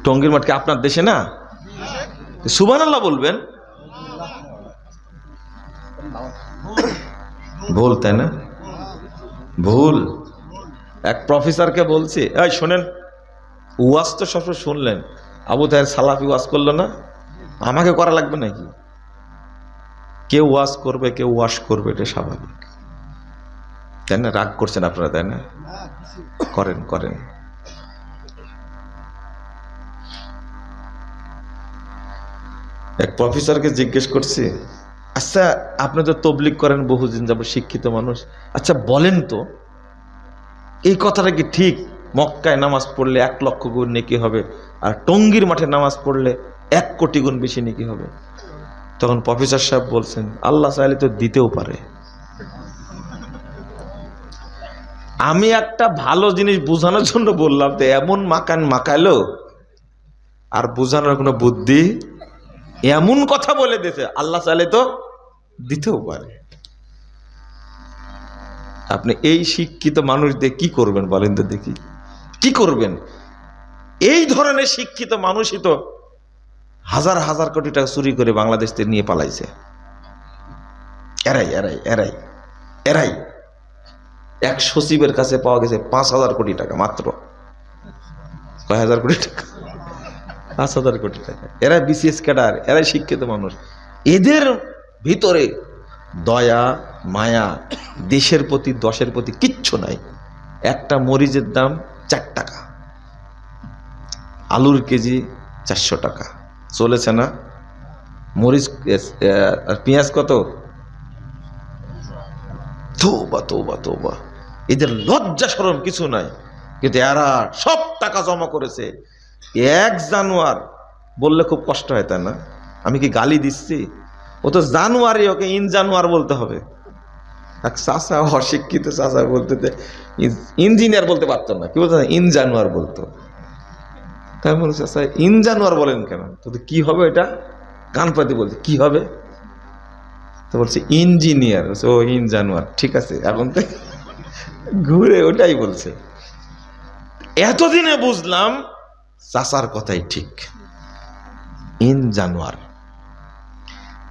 টঙ্গীর মাঠ কি আপনার দেশে না? সুবহানাল্লাহ বলবেন। ভুল, তাই না? ভুল। এক প্রফেসরকে বলছি, এই শোনেন, ওয়াজ তো সবসময় শুনলেন, আবু তাহের সালাফি ওয়াজ করলো না, আমাকে করা লাগবে নাকি? কেউ ওয়াজ করবে, কেউ ওয়াশ করবে, এটা স্বাভাবিক, তাই না? রাগ করছেন আপনারা, তাই না? করেন করেন। এক প্রফেসরকে জিজ্ঞেস করছি, আচ্ছা আপনি তো তবলিগ করেন বহুদিন যাবত, শিক্ষিত মানুষ, আচ্ছা বলেন তো এই কথাটা কি ঠিক, মক্কায় নামাজ পড়লে 1 লক্ষ গুণ নেকি হবে, আর টঙ্গীর মাঠে নামাজ পড়লে 1 কোটি গুণ বেশি নেকি হবে? তখন প্রফেসর সাহেব বলছেন, আল্লাহ চাইলে তো দিতেও পারে। আমি একটা ভালো জিনিস বোঝানোর জন্য বললাম, তো এমন মাকান মাকাইলো, আর বোঝানোর কোনো বুদ্ধি এমন কথা বলে দিয়েছে, আল্লাহ চাইলে তো দিতেও পারে। আপনি এই শিক্ষিত মানুষ দিয়ে কি করবেন বলেন তো দেখি, কি করবেন? এই ধরনের শিক্ষিত মানুষই তো হাজার হাজার কোটি টাকা চুরি করে বাংলাদেশ থেকে নিয়ে পালাইছে। এরাই এরাই এরাই এরাই এক সচিবের কাছে পাওয়া গেছে 5,000 কোটি টাকা, মাত্র কয় হাজার কোটি টাকা, 5,000 কোটি টাকা। এরা বিসিএস ক্যাডার, এরাই শিক্ষিত মানুষ। এদের ভিতরে দয়া মায়া দেশের প্রতি দশের প্রতি কিচ্ছু নাই। একটা মরিচের দাম 4 টাকা, আলুর কেজি 400 টাকা, চলেছে না? মরিচ আর পেঁয়াজ কত? তৌবা তৌবা তৌবা, এদের লজ্জা শরম কিছু নাই। কিন্তু এরা সব টাকা জমা করেছে। 1 জানুয়ারি বললে খুব কষ্ট হয়, তাই না? আমি কি গালি দিচ্ছি? ও তো জানুয়ারি, ওকে ইন জানুয়ার বলতে হবে। এক চাষা, অশিক্ষিত চাষা বলতে, ইঞ্জিনিয়ার বলতে পারতো না, কি বলতো? ইন জানুয়ার বলতো। তাই বলছে চাষা ইন জানুয়ার বলেন কেন? তো কি হবে এটা? কান পাতি বলছে কি হবে? তো বলছে ইঞ্জিনিয়ার। ও ইন জানুয়ার, ঠিক আছে, এখন তো ঘুরে ওটাই বলছে। এতদিনে বুঝলাম চাচার কথাই ঠিক, ইন জানুয়ার।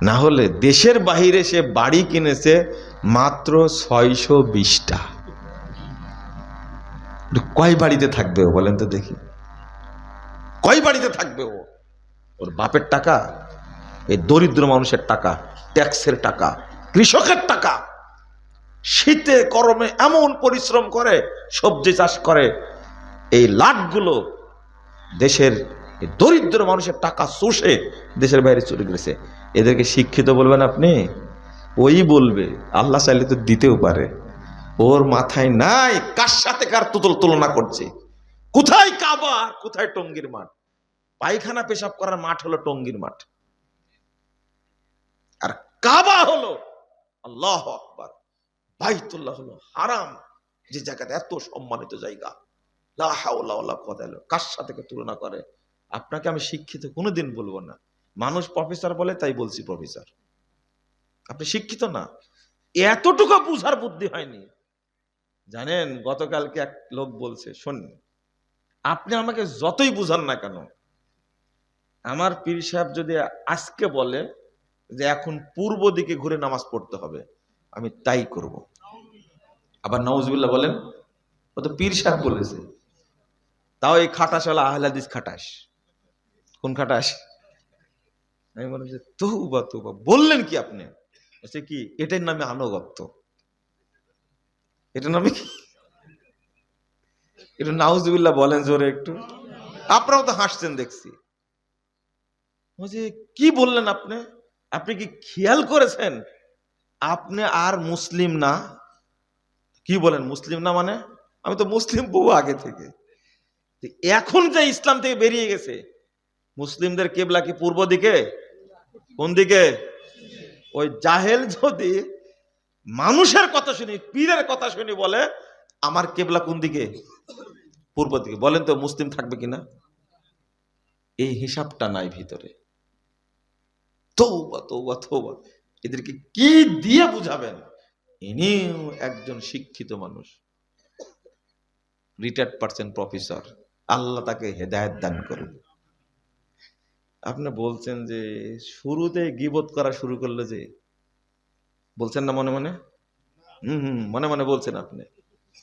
না হলে দেশের বাহিরে সে বাড়ি কিনেছে মাত্র 620টা। কয় বাড়িতে থাকবে ও বলেন তো দেখি? কয় বাড়িতে থাকবে ও? ওর বাপের টাকা, এই দরিদ্র মানুষের টাকা, ট্যাক্সের টাকা, কৃষকের টাকা। শীতে গরমে এমন পরিশ্রম করে, সবজি চাষ করে, এই লাটগুলো দেশের দরিদ্র মানুষের টাকা চুষে দেশের বাইরে চলে গেছে। এদেরকে শিক্ষিত বলবেন আপনি? ওই বলবে আল্লাহ চাইলে তো দিতেও পারে। ওর মাথায় নাই কার সাথে কার তুলনা করছে। কোথায় কাবা, কোথায় টঙ্গীর মাঠ? পায়খানা পেশাব করার মাঠ হলো টঙ্গীর মাঠ, আর কাবা হলো আল্লাহু আকবার, বাইতুল্লাহ হলো হারাম, যে জায়গাটা এত সম্মানিত জায়গা। লা হাওলা ওয়ালা কুওয়াতা ইল্লা বিল্লাহ। কার সাথে তুলনা করে? আপনাকে আমি শিক্ষিত কোনোদিন বলবো না। মানুষ প্রফেসর বলে তাই বলছি প্রফেসর। আপনি শিক্ষিত না, এতটুকু বুঝার বুদ্ধি হয়নি। জানেন, গতকালকে এক লোক বলছে, শোনেন, আপনি আমাকে যতই বুঝান না কেন, আমার পীর সাহেব যদি আজকে বলে যে এখন পূর্ব দিকে ঘুরে নামাজ পড়তে হবে, আমি তাই করব। আবার নাউজুবিল্লাহ বলেন, ও তো পীর সাহেব বলেছে। তাও এই খাটাস হলো আহলে হাদিস খাটাস। কোন খাটাস? আমি বললাম যে তৌবা তৌবা, বললেন কি আপনি? বলছে কি, এটার নামে আনুগত্য। এটার নামে কি? এটা নাউজুবিল্লাহ বলেন জোরে একটু। আপনারাও তো হাসছেন দেখছি। বলছে কি বললেন আপনি? আপনি কি খেয়াল করেছেন আপনি আর মুসলিম না? কি বলেন মুসলিম না মানে? আমি তো মুসলিম বহু আগে থেকে। এখন যে ইসলাম থেকে বেরিয়ে গেছে, মুসলিমদের কিবলা কি পূর্ব দিকে? কোন দিকে? ওই জাহেল যদি মানুষের কথা শুনি, পীরের কথা শুনি বলে আমার কিবলা কোন দিকে? পূর্ব দিকে, বলেন তো মুসলিম থাকবে কিনা? এই হিসাবটা নাই ভিতরে। তৌবা তৌবা তৌবা, এদেরকে কি দিয়ে বুঝাবেন? ইনিও একজন শিক্ষিত মানুষ, রিটায়ার্ড পার্সেন্ট প্রফেসর, আল্লাহ তাকে হেদায়েত দান করুন। আপনি বলছেন যে শুরুতে গীবত করা শুরু করলো, যে বলছেন না মনে মনে? মনে মনে বলছেন আপনি।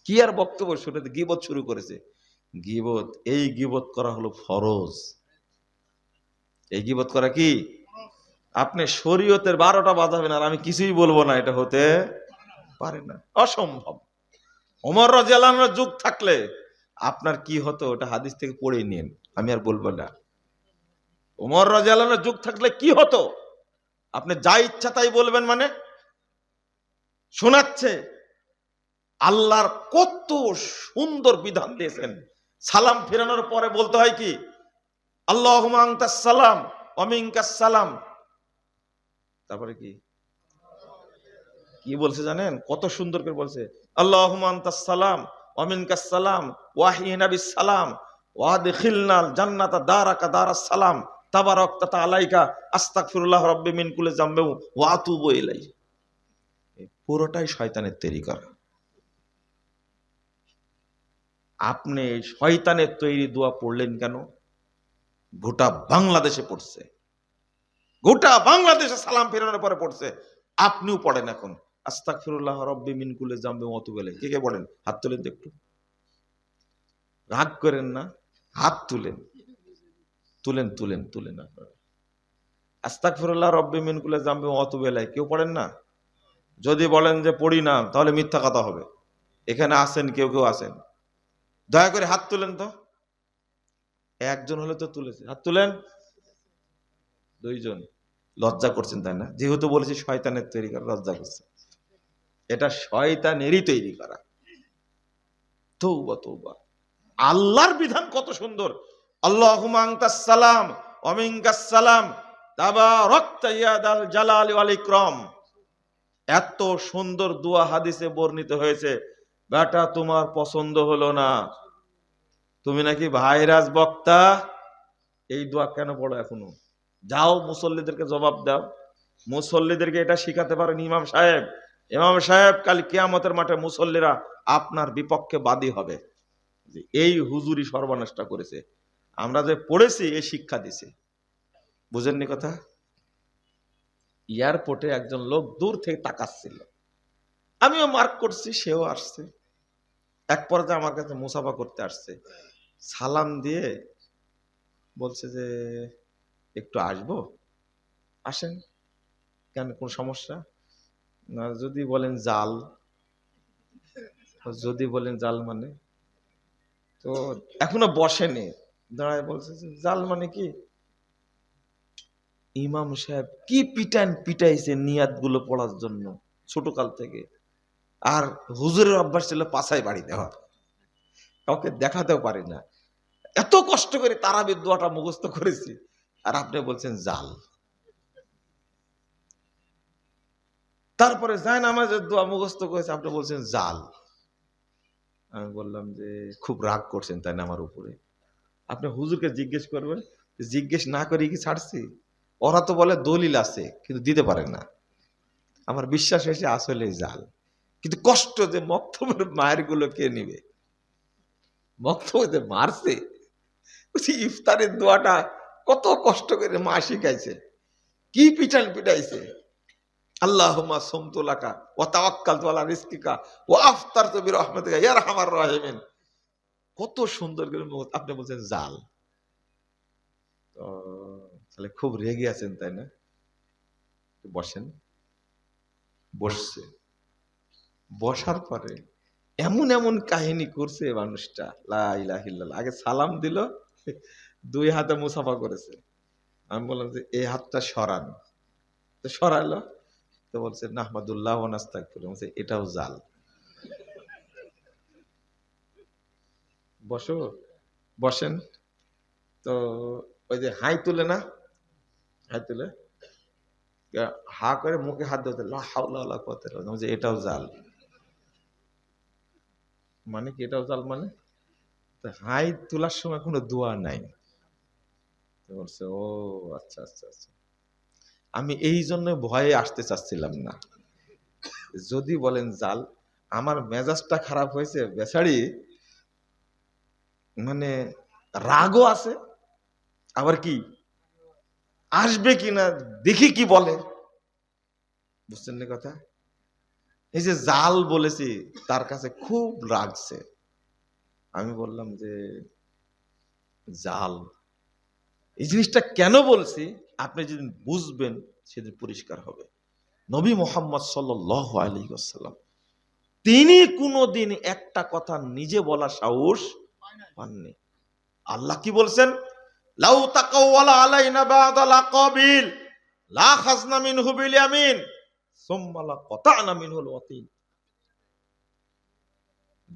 কি আর বক্তব্য, শুরুতে গীবত শুরু করেছে। গীবত, এই গীবত করা হলো ফরজ। এই গীবত করা কি? আপনি শরীয়তের 12টা বাজাবেন আর আমি কিছুই বলবো না, এটা হতে পারে না, অসম্ভব। ওমর রাদিয়াল্লাহু আনহুর যুগ থাকলে আপনার কি হতো, ওটা হাদিস থেকে পড়ে নিন, আমি আর বলবো না। ওমর রাদিয়াল্লাহু আনহুর যুগ থাকলে কি হতো? আপনি যা ইচ্ছা তাই বলবেন মানে? শোনাচ্ছে আল্লাহর কত সুন্দর বিধান দিয়েছেন। সালাম ফেরানোর পরে বলতে হয় কি? আল্লাহুম্মা আনতাস সালাম ওয়া মিনকাস সালাম। তারপরে কি কি বলছে জানেন? কত সুন্দর করে বলছে, আল্লাহুম্মা আনতাস সালাম ওয়া মিনকাস সালাম ওয়া হিনা বিস সালাম ওয়া আদখিলনাল জান্নাতা দারাকা দারাস সালাম তাবারাকতা আলাইকা আস্তাগফিরুল্লাহ রাব্বি মিন কুল্লি যামবি ওয়া আতুবু ইলাইহি। পুরোটাই শয়তানের তৈরি করা। আপনি শয়তানের তৈরি দোয়া পড়লেন কেন? গোটা বাংলাদেশে পড়ছে, গোটা বাংলাদেশে সালাম ফেরানোর পরে পড়ছে, আপনিও পড়েন এখন আস্তাগফিরুল্লাহ রাব্বি মিন কুল্লি যামবি ওয়া আতুবু ইলাইহি। কে কে পড়েন? হাত তুলেন তো একটু, রাগ করেন না, হাত তুলেন, তুলেন তুলেন তুলেন আপনারা। আস্তাগফিরুল্লাহ রাব্বি মিন কুল্লি যামবি ওয়া আতুবু ইলাইহি কেউ পড়েন না? যদি বলেন যে পড়ি না, তাহলে মিথ্যা কথা হবে। এখানে আসেন, কেউ কেউ আসেন, দয়া করে হাত তুলেন তো। একজন হলে তো তুলেছে, হাত তুলেন। দুইজন, লজ্জা করছেন তাই না? যেহেতু বলেছি শয়তানের তৈরি করা, লজ্জা করছে। এটা শয়তানেরই তৈরি করা। তৌবা তৌবা। আল্লাহর বিধান কত সুন্দর। আল্লাহুম্মা আনতাস সালাম ওয়া মিনকাস সালাম তাবারাকতা ইয়া যাল জালালি ওয়াল ইকরাম। এত সুন্দর দোয়া হাদিসে বর্ণিত হয়েছে। বেটা তোমার পছন্দ হলো না, তুমি নাকি ভাইরাস বক্তা, এই দোয়া কেন পড়ো এখনো? যাও মুসল্লিদেরকে জবাব দাও, মুসল্লিদেরকে এটা শিখাতে পারেন ইমাম সাহেব। ইমাম সাহেব কাল কিয়ামতের মাঠে মুসল্লিরা আপনার বিপক্ষে বাদী হবে যে এই হুজুরি সর্বনাশটা করেছে। আমরা যে পড়েছি এই শিক্ষা দিছে। বুঝেননি কথা? এয়ারপোর্টে একজন লোক দূর থেকে তাকাচ্ছিল, আমিও মার্ক করছি, সেও আসছে। এক পর্যায়ে আমার কাছে মুসাফা করতে আসছে, সালাম দিয়ে বলছে যে একটু আসবো, আসেন। কেন, কোন সমস্যা? না, যদি বলেন জাল, যদি বলেন জাল মানে, তো এখনো বসেনি, দাঁড়ায় বলছে যে জাল মানে কি? ইমাম সাহেব কি পিটান পিটাইছে নিয়াত গুলো পড়ার জন্য ছোটকাল থেকে। আর হুজুরের অভ্যাস ছিল পাছায় বাড়ি দেওয়া, কাউকে দেখাতেও পারি না। এত কষ্ট করে তারাবির দোয়াটা মুখস্থ করেছি, আর আপনি বলছেন জাল। তারপরে জায়নামাজের দোয়া মুখস্থ করেছে, আপনি বলছেন জাল। আমি বললাম যে খুব রাগ করছেন তাই না আমার উপরে? আপনি হুজুরকে জিজ্ঞেস করবেন, জিজ্ঞেস না করে কি ছাড়ছি? ওরা তো বলে দলিল আছে কিন্তু দিতে পারে না। আমার বিশ্বাস হয়েছে আসলে জাল। কিন্তু কষ্ট যে মক্তবের মায়ের গুলো কে নিবে? মক্তবে যে মারছে, ইফতারের দোয়াটা কত কষ্ট করে মা শিখাইছে, কি পিটান পিটাইছে। আল্লাহুম্মা সুমতু লাকা ওয়া তাওয়াক্কালতু আলা রিজকিকা ওয়া আফতারতু বিরহমাতিকা ইয়া আরহামার রাহিমিন। কত সুন্দর করে আপনি বলছেন জাল। তো তাহলে খুব রেগে আছেন তাই না? বসেন। বসছে, বসার পরে এমন এমন কাহিনী করছে মানুষটা, লা ইলাহা ইল্লাল্লাহ। আগে সালাম দিল, দুই হাতে মুসাফা করেছে। আমি বললাম যে এই হাতটা সরান, তো সরালো। তো বলছে নাহমাদুল্লাহ ওয়া নাস্তাগফিরুহ, বলছে এটাও জাল। বসো, বসেন। তো ওই যে হাই তুলে না, হাই তুলে হা করে মুখে হাত দিতে, লা হাওলা ওয়ালা কুওয়াতা ইল্লা বিল্লাহ, বলছে এটাও জাল। মানে কি এটাও জাল মানে? তো হাই তোলার সময় কোনো দোয়া নাই। তো বলছে ও আচ্ছা আচ্ছা আচ্ছা। আমি এই জন্য ভয়ে আসতে চাচ্ছিলাম না। যদি বলেন জাল, আমার মেজাজটা খারাপ হয়েছে, বেচারি মানে রাগও আছে, আবার কি আসবে কিনা দেখি কি বলে। বুঝছেন না কথা? এই যে জাল বলেছি, তার কাছে খুব লাগছে। আমি বললাম যে জাল, এই জিনিসটা কেন বলছি আপনি যেদিন বুঝবেন সেদিন পরিষ্কার হবে। নবী মুহাম্মদ সাল্লাল্লাহু আলাইহি ওয়াসাল্লাম তিনি কোনদিন একটা কথা নিজে বলা সাহস পাননি। আল্লাহ কি বলছেন? লাউ তাকাওয়ালা আলাইনা বাদাল আকাবিল লা খাজনা মিনহু বিল ইয়ামিন সুম্মা লা কাতানা মিনহুল ওয়াতিন।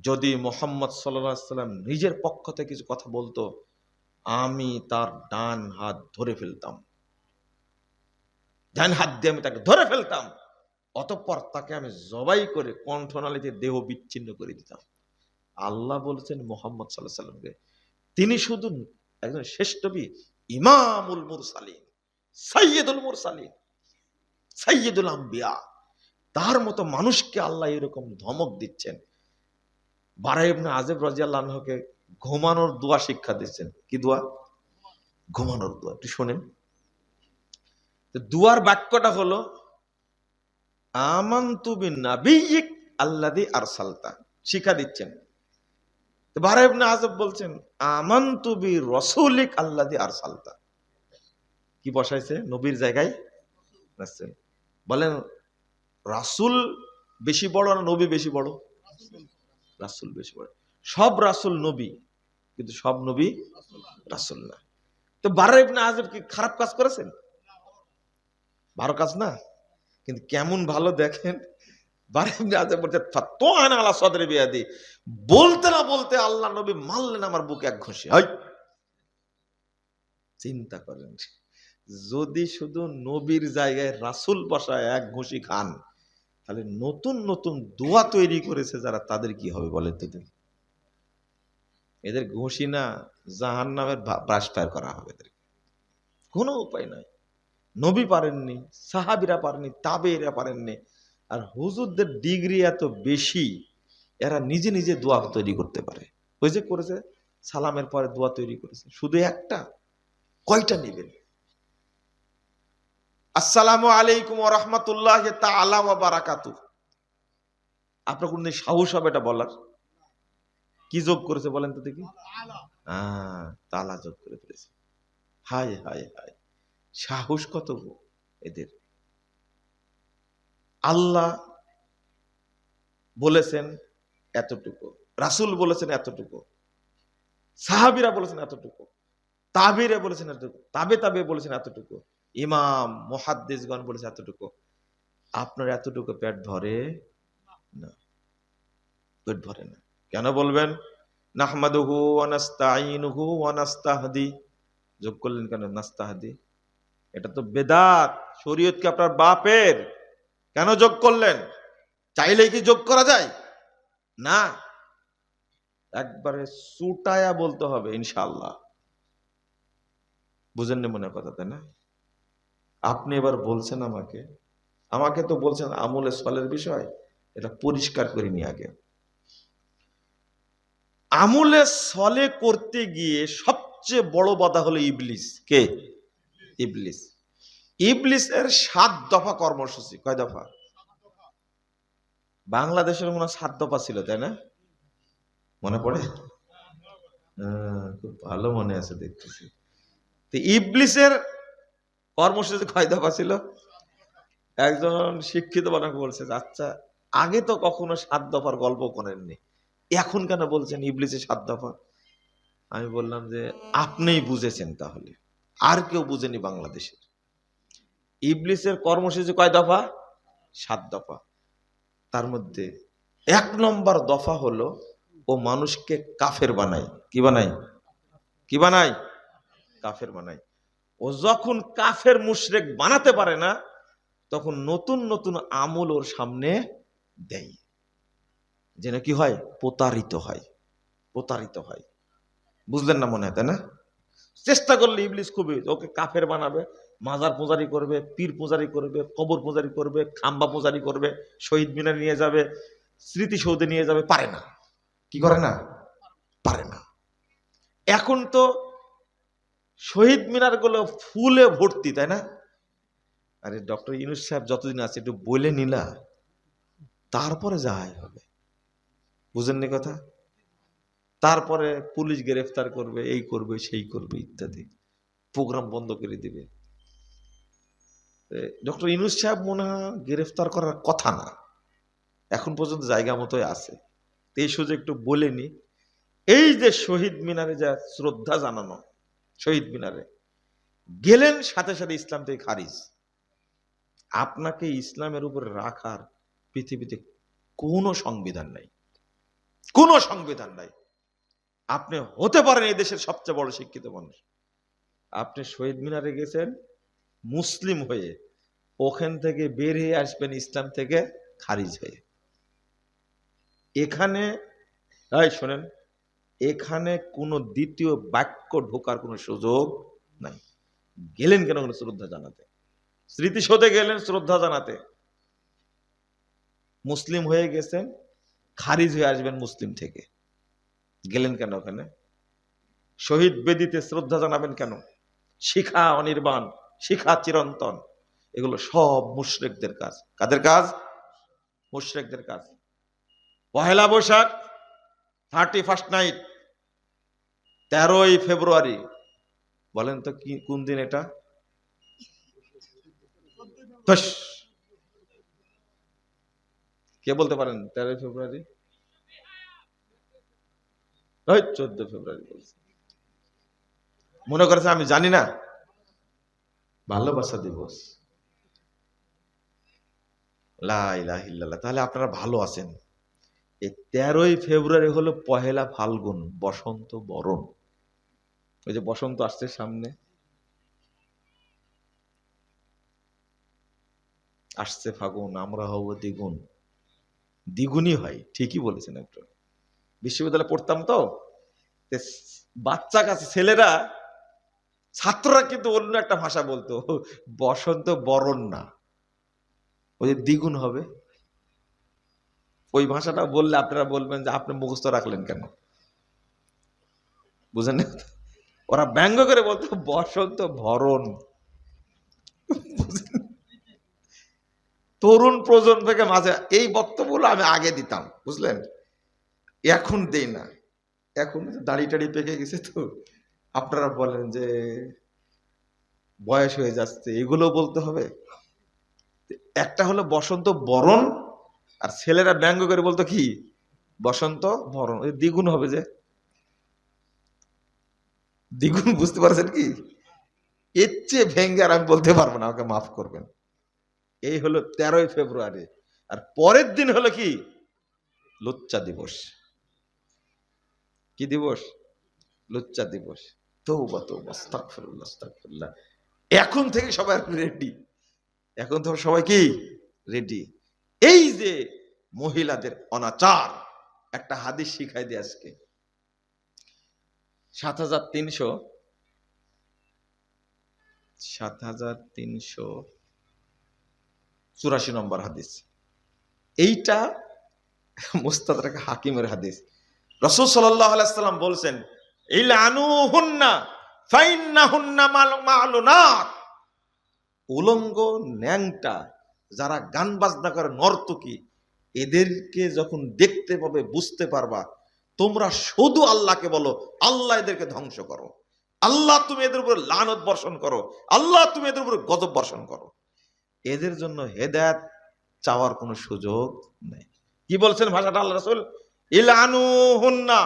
যদি মুহাম্মদ সাল্লাল্লাহু আলাইহি ওয়াসাল্লাম নিজের পক্ষ থেকে কিছু কথা বলতো, আমি তার ডান হাত ধরে ফেলতাম, ডান হাত দিয়ে আমি তাকে ধরে ফেলতাম, অতঃপর তাকে আমি জবাই করে কণ্ঠনালীতে দেহ বিচ্ছিন্ন করে দিতাম। আল্লাহ বলছেন মুহাম্মদ সাল্লাল্লাহু আলাইহি ওয়াসাল্লামকে, তিনি শুধু একজন শ্রেষ্ঠ নবী, ইমামুল মুরসালিন, সাইয়্যিদুল মুরসালিন, সাইয়্যিদুল আম্বিয়া, তার মতো মানুষকে আল্লাহ এরকম ধমক দিচ্ছেন। বারা ইবনে আযিব রাদিয়াল্লাহু আনহুকে ঘুমানোর দোয়া শিক্ষা দিচ্ছেন। কি দোয়া? ঘুমানোর দোয়া। একটু শোনেন। তো দুয়ার বাক্যটা হলো আমানতু বিন্নাবিয়্যিক আল্লাযী আরসালতা, শিক্ষা দিচ্ছেন। তো বারা ইবনে আযিব বলছেন আমানতু বিরাসূলিক আল্লাযী আরসালতা। কি বসাইছে? নবীর জায়গায় রাসূল। বলেন রাসূল বেশি বড় না নবী বেশি বড়? রাসূল বেশি বড়। সব রাসূল নবী, কিন্তু সব নবী রাসূল না। তো বারা ইবনে আযিব কি খারাপ কাজ করেছেন? ভালো কাজ না, কিন্তু কেমন ভালো দেখেন। বারা ইবনে আযিব বলছে ফাতওয়ানা আলা সাদরি বিয়াদি, বলতে না বলতে আল্লাহ নবী মারলেন আমার বুকে এক ঘুষি। হাই, চিন্তা করেন, যদি শুধু নবীর জায়গায় রাসূল বসায় এক ঘুষি খান, তাহলে নতুন নতুন দোয়া তৈরি করেছে যারা, তাদের কি হবে বলেন তো দেখি? এদের ঘুষি না জাহান্নামের ব্রাশ ফায়ার করা হবে এদের, কোনো উপায় নাই। নবী পারেননি, সাহাবীরা পারেননি, তাবেঈরা পারেননি, আর হুজুরদের ডিগ্রি এত বেশি, এরা নিজে নিজে দোয়া তৈরি করতে পারে। ওই যে করেছে, সালামের পরে দোয়া তৈরি করেছে, শুধু একটা, কয়টা নেবেন? আসসালামু আলাইকুম ওয়া রাহমাতুল্লাহি তাআলা ওয়া বারাকাতুহু। আপনার কোনদিন সাহস হবে এটা বলার? কি যোগ করেছে বলেন তো দেখি? তালা যোগ করে ফেলেছে। হায় হায় হায়, সাহস কত এদের! আল্লাহ বলেছেন এতটুকু, রাসূল বলেছেন এতটুকু, সাহাবীরা বলেছেন এতটুকু, তাবেঈরা বলেছেন এতটুকু, তাবে বলেছেন এতটুকু, ইমাম মুহাদ্দিসগণ বলেছে এতটুকু। আপনার এতটুকু পেট ভরে না, পেট ভরে না। কেন বলবেন? নাহমাদুহু ওয়া নাস্তাঈনুহু ওয়া নাস্তাহদি, যোগ করলেন কেন নাস্তাহদি? এটা তো বেদাত, শরীয়ত কি আপনার বাপের? কেন যোগ করলেন? চাইলেই কি যোগ করা যায়? না, একবারে সুটায়া বলতে হবে ইনশাআল্লাহ। বুঝেননি মনে কথা, তাই না? আপনি এবার বলছেন আমাকে, আমাকে তো বলছেন আমলে সলের বিষয়, এটা পরিষ্কার করিনি আগে। আমলে সলে করতে গিয়ে সবচেয়ে বড় বাধা হলো ইবলিস। কে? ইবলিস। ইবলিসের 7 দফা কর্মসূচি। কয় দফা? বাংলাদেশের মনে হয় 7 দফা ছিল, তাই না? মনে পড়ে? খুব ভালো মনে আছে দেখতেছি। তো ইবলিসের কর্মসূচি কয় দফা ছিল? একজন শিক্ষিত বানাকে বলছে, আচ্ছা আগে তো কখনো 7 দফার গল্প করেননি, এখন কেন বলছেন ইবলিসের 7 দফা? আমি বললাম যে আপনিই বুঝেছেন, তাহলে আর কেউ বুঝেনি বাংলাদেশে। ইবলিসের কর্মসূচি কয় দফা? 7 দফা। তার মধ্যে 1 নম্বর দফা হলো ও মানুষকে কাফের বানায়। কি বানায়? কি বানায়? কাফের বানায়। ও যখন কাফের মুশরিক বানাতে পারে না, তখন নতুন নতুন আমল ওর সামনে দেয়, যেন কি হয়? প্রতারিত হয়, প্রতারিত হয়। বুঝলেন না মনে হয়, তাই না? চেষ্টা করলে ইবলিস খুবই ওকে কাফের বানাবে, মাজার পূজারি করবে, পীর পূজারি করবে, কবর পূজারি করবে, খাম্বা পূজারি করবে, শহীদ মিনার নিয়ে যাবে, স্মৃতিসৌধে নিয়ে যাবে। পারে না। কি করে না? পারে না। এখন তো শহীদ মিনার গুলো ফুলে ভর্তি, তাই না? আরে ডক্টর ইউনূস সাহেব যতদিন আছে একটু বলে নিলা, তারপরে যাই হবে। বুঝেননি কথা? তারপরে পুলিশ গ্রেফতার করবে, এই করবে সেই করবে ইত্যাদি, প্রোগ্রাম বন্ধ করে দিবে। ডক্টর ইউনূস সাহেব মনে হয় গ্রেফতার করার কথা না, এখন পর্যন্ত জায়গা মতোই আছে। এই সুযোগ একটু বলে নি, এই যে শহীদ মিনারে যা শ্রদ্ধা জানানো, শহীদ মিনারে গেলেন সাথে সাথে ইসলাম থেকে খারিজ। আপনাকে ইসলামের উপরে রাখার পৃথিবীতে কোনো সংবিধান নাই, কোনো সংবিধান নাই। আপনি হতে পারেন এই দেশের সবচেয়ে বড় শিক্ষিত মানুষ, আপনি শহীদ মিনারে গেছেন মুসলিম হয়ে, ওখান থেকে বের হয়ে আসবেন ইসলাম থেকে খারিজ হয়ে। এখানে শোনেন, এখানে কোনো দ্বিতীয় বাক্য ঢোকার কোনো সুযোগ নাই। গেলেন কেন? শ্রদ্ধা জানাতে, স্মৃতিসৌধে গেলেন শ্রদ্ধা জানাতে। মুসলিম হয়ে গেছেন, খারিজ হয়ে আসবেন মুসলিম থেকে, গেলেন কেন ওখানে? শহীদ বেদিতে শ্রদ্ধা জানাবেন কেন? শিখা অনির্বাণ, শিখা চিরন্তন, এগুলো সব মুশরিকদের কাজ। কাদের কাজ? মুশরিকদের কাজ। পহেলা বৈশাখ, 31st নাইট, 13ই ফেব্রুয়ারি, বলেন তো কি কোন দিন এটা? কে বলতে পারেন? 13ই ফেব্রুয়ারি, ওই 14 ফেব্রুয়ারি বলছে। মনে করেছে আমি জানি না? ভালোবাসা দিবস। লা ইলাহা ইল্লাল্লাহ। তাহলে আপনারা ভালো আছেন। এই 13ই ফেব্রুয়ারি হলো পহেলা ফাল্গুন, বসন্ত বরণ। ওই যে বসন্ত আসছে সামনে, আসছে ফাগুন, আমরা হব দ্বিগুণ। দ্বিগুণই হয়, ঠিকই বলেছেন। একটু বিশ্ববিদ্যালয়ে পড়তাম তো, বাচ্চা কাছে ছেলেরা, ছাত্ররা কিন্তু অন্য একটা ভাষা বলতো, বসন্ত বরণ না, ওই যে দ্বিগুণ হবে। ওই ভাষাটা বললে আপনারা বলবেন যে আপনি মুখস্থ রাখলেন কেন, বুঝেন না? ওরা ব্যঙ্গ করে বলতো বসন্ত ভরণ। তরুণ প্রজন্মকে মাঝে এই বক্তব্যগুলো আমি আগে দিতাম, বুঝলেন? এখন দেই না, এখন দাড়ি টাড়ি পেকে গেছে তো আপনারা বলেন যে বয়স হয়ে যাচ্ছে, এগুলো বলতে হবে। একটা হলো বসন্ত বরণ, আর ছেলেরা ব্যঙ্গ করে বলতো কি বসন্ত ভরণ, ওই দ্বিগুণ হবে, যে দ্বিগুণ, বুঝতে পারছেন কি? এর চেয়ে ভেঙ্গে আর আমি বলতে পারবো না, আমাকে মাফ করবেন। এই হলো 13ই ফেব্রুয়ারি। আর পরের দিন হলো কি? লুচ্চা দিবস। কি দিবস? লুচ্চা দিবস। তওবা তওবা, আস্তাগফিরুল্লাহ আস্তাগফিরুল্লাহ। এখন থেকে সবাই রেডি, এখন তো সবাই কি রেডি। এই যে মহিলাদের অনাচার, একটা হাদিস শিখাই দিয়ে আজকে। 7384 নম্বর হাদিস। এইটা মুস্তাদরাক হাকিমের হাদিস। রাসূল সাল্লাল্লাহু আলাইহি সাল্লাম বলছেন, ইলানুহুন্না ফাইন্নাহুন্না মালুনাত। উলঙ্গ ন্যাংটা যারা গান বাজনা করে, নর্তকী, এদেরকে যখন দেখতে পাবে বুঝতে পারবা, তোমরা শুধু আল্লাহকে বলো, আল্লাহ এদেরকে ধ্বংস করো, আল্লাহ তুমি এদের উপর লানত বর্ষণ করো, আল্লাহ তুমি এদের উপর গজব বর্ষণ করো। এদের জন্য হেদায়েত চাওয়ার কোনো সুযোগ নেই। কি বলছেন ভাষাটা আল্লাহ রাসূল? ইলানুহুন্না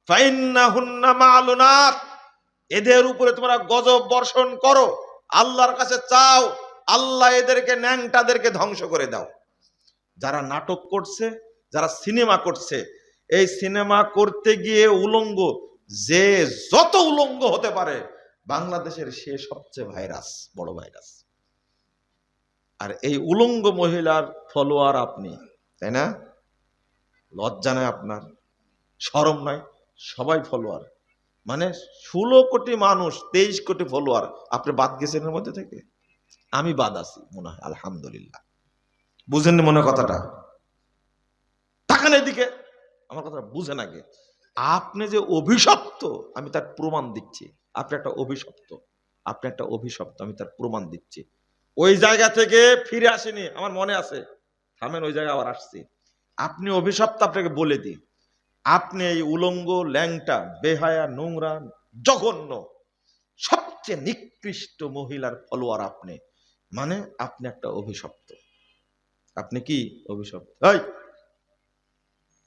ফাইন্নাহুন্না মালুনাত। এদের উপরে তোমরা গজব বর্ষণ করো, আল্লাহর কাছে চাও, আল্লাহ এদেরকে ন্যাংটাদেরকে ধ্বংস করে দাও। যারা নাটক করছে, যারা সিনেমা করছে, এই সিনেমা করতে গিয়ে উলঙ্গ, যে যত উলঙ্গ হতে পারে বাংলাদেশের, সে সবচেয়ে ভাইরাস, বড় ভাইরাস। আর এই উলঙ্গ মহিলার ফলোয়ার আপনি, তাই না? লজ্জা নয় আপনার? শরম নয়? সবাই ফলোয়ার, মানে 16 কোটি মানুষ, 23 কোটি ফলোয়ার, আপনি বাদ গেছেন এর মধ্যে থেকে? আমি বাদ আছি মনে হয়, আলহামদুলিল্লাহ। বুঝেন মনে কথাটা? তাকান এদিকে, আমার কথা বুঝেন আগে। আপনি যে অভিশপ্ত, আমি তার প্রমাণ দিচ্ছি। আপনি একটা অভিশপ্ত, আপনি একটা অভিশপ্ত, আমি তার প্রমাণ দিচ্ছি। ওই জায়গা থেকে ফিরে আসেনি, আমার মনে আছে। থামেন, ওই জায়গায় আবার আসছি। আপনি অভিশপ্ত, আপনাকে বলে দিই, আপনি এই উলঙ্গ, ল্যাংটা, বেহায়া, নোংরা, জঘন্য, সবচেয়ে নিকৃষ্ট মহিলার ফলোয়ার আপনি, মানে আপনি একটা অভিশপ্ত। আপনি কি অভিশপ্ত?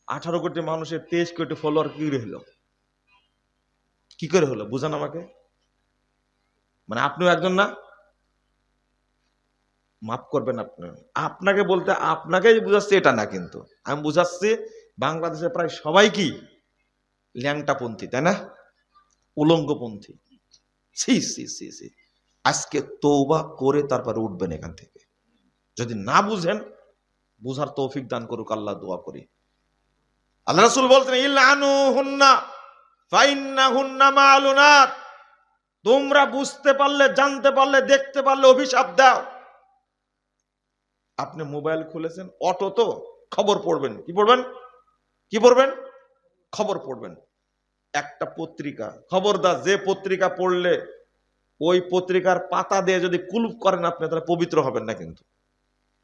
18 কোটি মানুষের 23 কোটি ফলোয়ার কি করে হলো? কি করে হলো বুঝান আমাকে। মানে আপনিও একজন না? মাফ করবেন আপনি, আপনাকে বলতে আপনাকেই বুঝাচ্ছি এটা না, কিন্তু আমি বুঝাচ্ছি বাংলাদেশে প্রায় সবাই কি ল্যাংটাপন্থী, তাই না? উলঙ্গপন্থী। ছি ছি ছি ছি। আজকে তওবা করে তারপরে উঠবেন এখান থেকে। যদি না বুঝেন, বুঝার তৌফিক দান করুক আল্লাহ, দোয়া করি। আল্লাহ রাসূল বলতেন, ইলানুহুন্না ফাইন্নাহুন্না মালুনাত। তোমরা বুঝতে পারলে, জানতে পারলে, দেখতে পারলে অভিশাপ দাও। আপনি মোবাইল খুলেছেন, অটো তো খবর পড়বেন, কি পড়বেন? কি পড়বেন? খবর পড়বেন। একটা পত্রিকা, খবরদার যে পত্রিকা পড়লে ওই পত্রিকার পাতা দিয়ে যদি কুলুপ করেন আপনি, তাহলে পবিত্র হবেন না। কিন্তু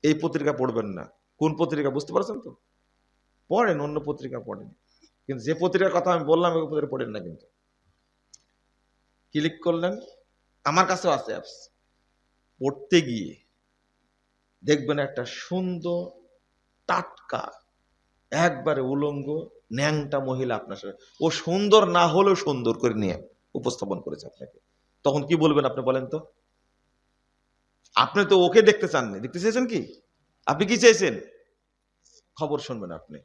এই পত্রিকা পড়বেন না। কোন পত্রিকা বুঝতে পারছেন তো? পড়েন, অন্য পত্রিকা পড়েন, কিন্তু যে পত্রিকার কথা আমি বললাম ওই পত্রিকা পড়েন না। কিন্তু ক্লিক করলেন, আমার কাছেও আছে অ্যাপস, পড়তে গিয়ে দেখবেন একটা সুন্দর টাটকা একবারে উলঙ্গ ন্যাংটা মহিলা আপনার সাথে, ও সুন্দর না হলেও সুন্দর করে নিয়ে উপস্থাপন করেছে আপনাকে। তখন কি বলবেন আপনি বলেন তো? আপনি তো ওকে দেখতে চাননি, দেখতে চেয়েছেন কি? আপনি কি চেয়েছেন? খবর শুনবেন, আপনি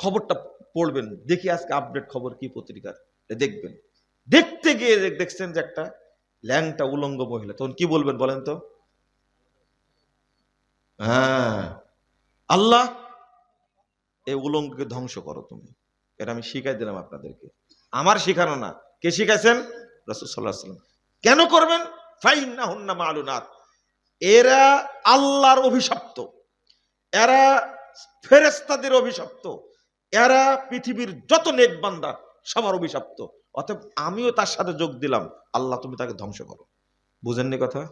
খবরটা পড়বেন, দেখি আজকে আপডেট খবর কি পত্রিকার, দেখবেন। দেখতে গিয়ে দেখছেন যে একটা ল্যাংটা উলঙ্গ মহিলা, তখন কি বলবেন বলেন তো? হ্যাঁ, আল্লাহ এই উলঙ্গকে ধ্বংস করো তুমি। এটা আমি শিখাই দিলাম আপনাদেরকে, আমার শিখানো না। কে শিখাইছেন? রাসূল সাল্লাল্লাহু আলাইহি ওয়াসাল্লাম। কেন করবেন? ফাইন্নাহুন্না মালুনাত, এরা আল্লাহর অভিশপ্ত, এরা ফেরেশতাদের অভিশপ্ত, এরা পৃথিবীর যত নেক বান্দা সবার অভিশপ্ত। অতএব আমিও তার সাথে যোগ দিলাম, আল্লাহ তুমি তাকে ধ্বংস করো। বুঝেননি কথা?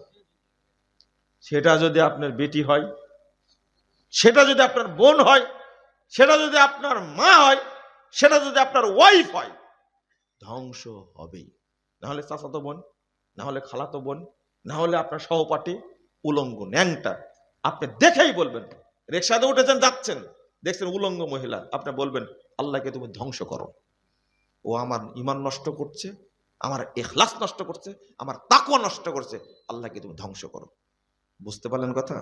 সেটা যদি আপনার বেটি হয়, সেটা যদি আপনার বোন হয়, সেটা যদি আপনার মা হয়, সেটা যদি আপনার ওয়াইফ হয়, ধ্বংস হবেই। না হলে চাচাতো বোন, না হলে খালাতো বোন, না হলে আপনার সহপাঠী উলঙ্গ ন্যাংটা, আপনি দেখেই বলবেন। রিকশাতে উঠেছেন, যাচ্ছেন, দেখছেন উলঙ্গ মহিলা, আপনি বলবেন আল্লাহকে তুমি ধ্বংস করো, ও আমার ঈমান নষ্ট করছে, আমার ইখলাস নষ্ট করছে, আমার তাকওয়া নষ্ট করছে, আল্লাহকে তুমি ধ্বংস করো। বুঝতে পারলেন কথা?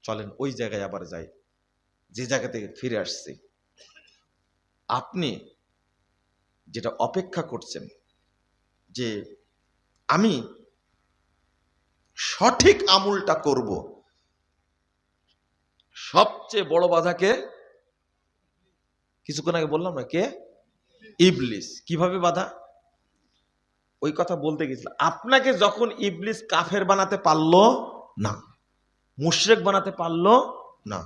চলেন ওই জায়গায় আবার যাই, যে জায়গা থেকে ফিরে আসছি। আপনি যেটা অপেক্ষা করছেন যে আমি সঠিক আমলটা করব, সবচেয়ে বড় বাধাকে কিছুক্ষণ আগে বললাম না, কে? ইবলিস। কিভাবে বাধা? ওই কথা বলতে গেছিলাম। আপনাকে যখন ইবলিস কাফের বানাতে পারলো না, মুশরিক বানাতে পারলো না,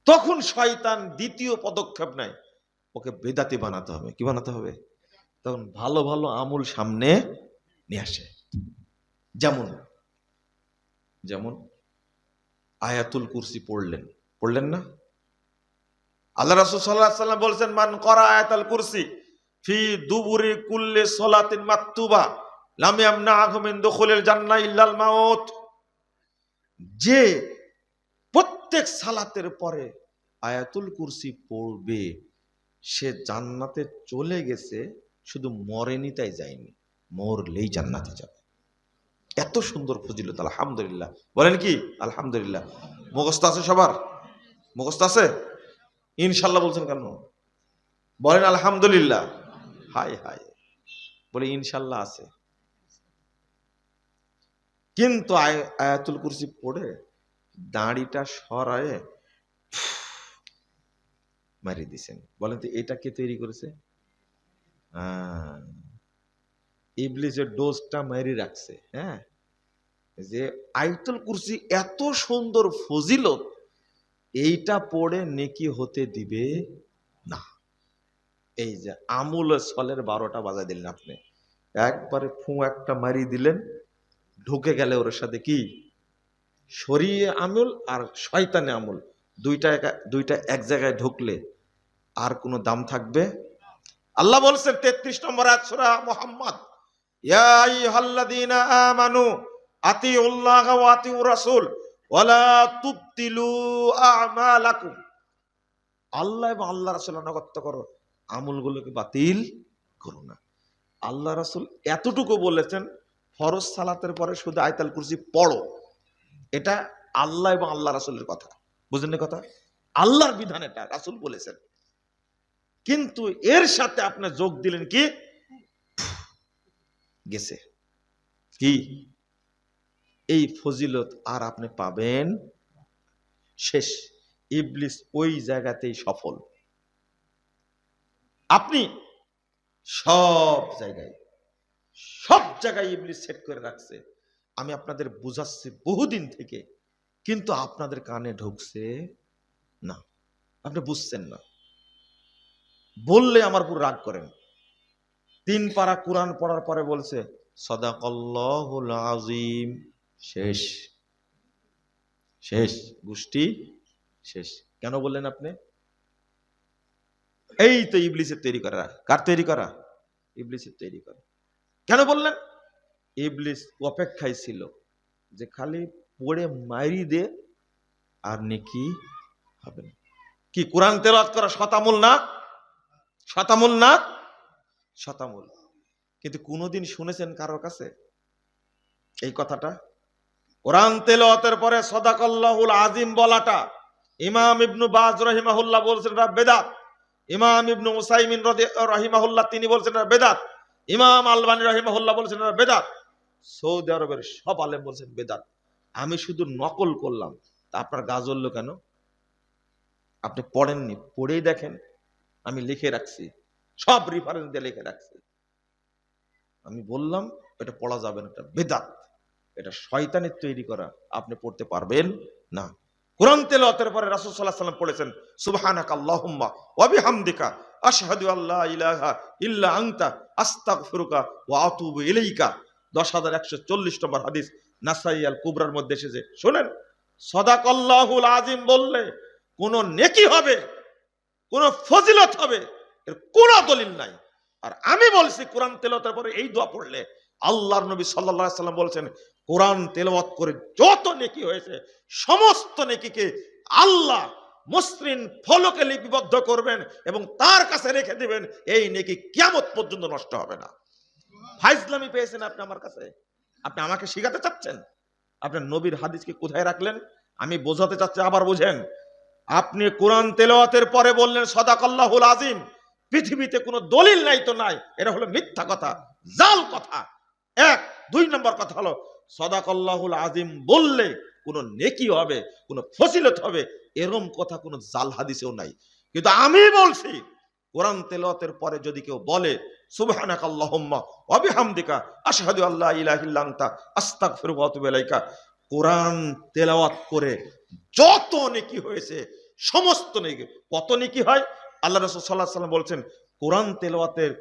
তখন শয়তান দ্বিতীয় পদক্ষেপ নেয়, ওকে বেদাতি বানাতে হবে। কি বানাতে হবে? তখন ভালো ভালো আমল সামনে নিয়ে আসে। যেমন যেমন আয়াতুল কুরসি পড়লেন, পড়লেন না? আল্লাহ রাসূল সাল্লাল্লাহু আলাইহি ওয়াসাল্লাম বলেছেন, মান করা আয়াতুল কুরসি ফি দুবুরি কুল্লি সালাতিন মাকতুবা লাম ইয়ামনাহু মিন দুখুলিল জান্নাহ ইল্লাল মাউত। যে প্রত্যেক সালাতের পরে আয়াতুল কুরসি পড়বে, সে জান্নাতে চলে গেছে, শুধু মরেনি তাই যায়নি, মরলেই জান্নাতে যাবে। এত সুন্দর ফজিলত, আলহামদুলিল্লাহ। বলেন কি আলহামদুলিল্লাহ? মুখস্থ আছে সবার? মুখস্থ আছে? ইনশাল্লাহ বলছেন কেন? বলেন আলহামদুলিল্লাহ। হাই হাই, বলে ইনশাল্লাহ আছে। কিন্তু আয়াতুল কুরসি পড়ে দাড়িটা সরায়ে মারি দিছেন। বলেন তো এটা কে তৈরি করেছে? ইবলিসের ডোজটা মারি রাখছে। হ্যাঁ, যে আয়াতুল কুরসি এত সুন্দর ফজিলত, এইটা পড়ে নেকি হতে দিবে না। এই যে আমুল সলের 12টা বাজায় দিলেন আপনি, একবারে একটা মারি দিলেন, ঢুকে গেলে ওর সাথে কি শরীয় আমল আর শয়তানি আমল, দুইটা এক জায়গায় ঢুকলে আর কোনো দাম থাকবে? আল্লাহ বলছেন 33 নম্বর আয়াত সূরা মুহাম্মদ, ইয়া আইয়ুহাল্লাযীনা আমানু আতিউল্লাহ ওয়া আতিউর রাসূল ওয়ালা তুবতিলু আমালাকুম। আল্লাহ এবং আল্লাহ রাসূল আনুগত্য করো, আমলগুলোকে বাতিল করো না। আল্লাহ রাসূল এতটুকু বলেছেন, ফরজ সালাতের পরে শুধু আয়াতুল কুরসি পড়ো। এটা আল্লাহ এবং আল্লাহ রাসূলের কথা। বুঝলেন কথা? আল্লাহর বিধান, এটা রাসূল বলেছেন। কিন্তু এর সাথে আপনি যোগ দিলেন কি? গেছে কি এই ফজিলত আর আপনি পাবেন শেষ। ইবলিস ওই জায়গাতেই সফল। আপনি সব জায়গায় সব জায়গায় ইবলিস সেট করে রাখছে। আমি আপনাদের বুঝাচ্ছি বহুদিন থেকে, কিন্তু আপনাদের কানে ঢুকছে না, আপনি বুঝছেন না। বললে আমার পুরো রাগ করেন। 3 পারা কোরআন পড়ার পরে বলছে সাদাকাল্লাহুল আযীম, শেষ শেষ গোষ্ঠী শেষ। কেন বললেন আপনি? এই তো ইবলিসের তৈরি করা। কার তৈরি করা? ইবলিসের তৈরি করা। কেন বললেন? ইবলিস অপেক্ষায় ছিল যে খালি পড়ে মাইরি দে আর নেকি হবে না। কি কোরআন তেলাওয়াত করা শতামূল না? শতামূল না? শতামূল। কিন্তু কোনদিন শুনেছেন কারোর কাছে এই কথাটা? কোরআন তেলাওয়াতের পরে সাদাকাল্লাহুল আযীম বলাটা ইমাম ইবনু বাজ রাহিমাহুল্লাহ বলছেন এটা বেদাত। ইমাম ইবনু উসাইমিন রাহিমাহুল্লাহ তিনি বলছেন এটা বেদাত। ইমাম আলবানী রাহিমাহুল্লাহ বলছেন এটা বেদাত। সৌদি আরবের সব আলেম বলছেন বেদাত। আমি শুধু নকল করলাম। তা আপনার গা জ্বললো কেন? আপনি পড়েননি, পড়েই দেখেন। আমি লিখে রাখছি, সব রেফারেন্স দিয়ে লিখে রাখছি। আমি বললাম এটা পড়া যাবে না, এটা বেদাত, এটা শয়তানের তৈরি করা, আপনি পড়তে পারবেন না। কোরআন তেলাওয়াতের পরে রাসূল সাল্লাল্লাহু আলাইহি ওয়াসাল্লাম পড়েছেন সুবহানাকাল্লাহুম্মা ওয়া বিহামদিকা আশহাদু আল্লা ইলাহা ইল্লা আনতা আস্তাগফিরুকা ওয়া আতুবু ইলাইকা। 10140 নম্বর হাদিস, নাসাই আল কুবরার মধ্যে এসেছে। শুনেন, সাদাকাল্লাহুল আযীম বললে কোন নেকি হবে, কোন ফজিলত হবে, এর কোন দলিল নাই। আর আমি বলছি কোরআন তেলাওয়াতের পরে এই দোয়া পড়লে আল্লাহর নবী সাল্লাল্লাহু আলাইহি ওয়াসাল্লাম বলেছেন কোরআন তেলাওয়াত করে যত নেকি হয়েছে সমস্ত নেকিকে আল্লাহ মসৃণ ফলকে লিপিবদ্ধ করবেন এবং তার কাছে রেখে দিবেন। এই নেকি কিয়ামত পর্যন্ত নষ্ট হবে না। ফাইজলামি পেয়েছেন আপনি আমার কাছে? আপনি আমাকে শিখাতে চাচ্ছেন? আপনার নবীর হাদিসকে কোথায় রাখলেন? আমি বোঝাতে চাচ্ছি, আবার বুঝেন। আপনি কোরআন তেলাওয়াতের পরে বললেন সাদাকাল্লাহুল আযীম, পৃথিবীতে কোনো দলিল নাই তো নাই, এটা হলো মিথ্যা কথা, জাল কথা। 1 2 নম্বর কথা হলো সাদাকাল্লাহুল আযীম বললে কোনো নেকি হবে, কোনো ফজিলত হবে, এরকম কথা কোনো জাল হাদিসেও নাই। কিন্তু আমি বলছি কোরআন তেলাওয়াতের পরে যদি কেউ বলে সুবহানাকাল্লাহুম্মা ওয়া বিহামদিকা আশহাদু আল্লা ইলাহা ইল্লা আনতা আস্তাগফিরুকা ওয়া আতুবু ইলাইকা, কোরআন তেলাওয়াত করে যত নেকি হয়েছে সমস্ত নেকি। কত নেকি হয়? আল্লাহ রাসূল সাল্লাল্লাহু আলাইহি ওয়াসাল্লাম বলছেন কোরআন তেলাওয়াতের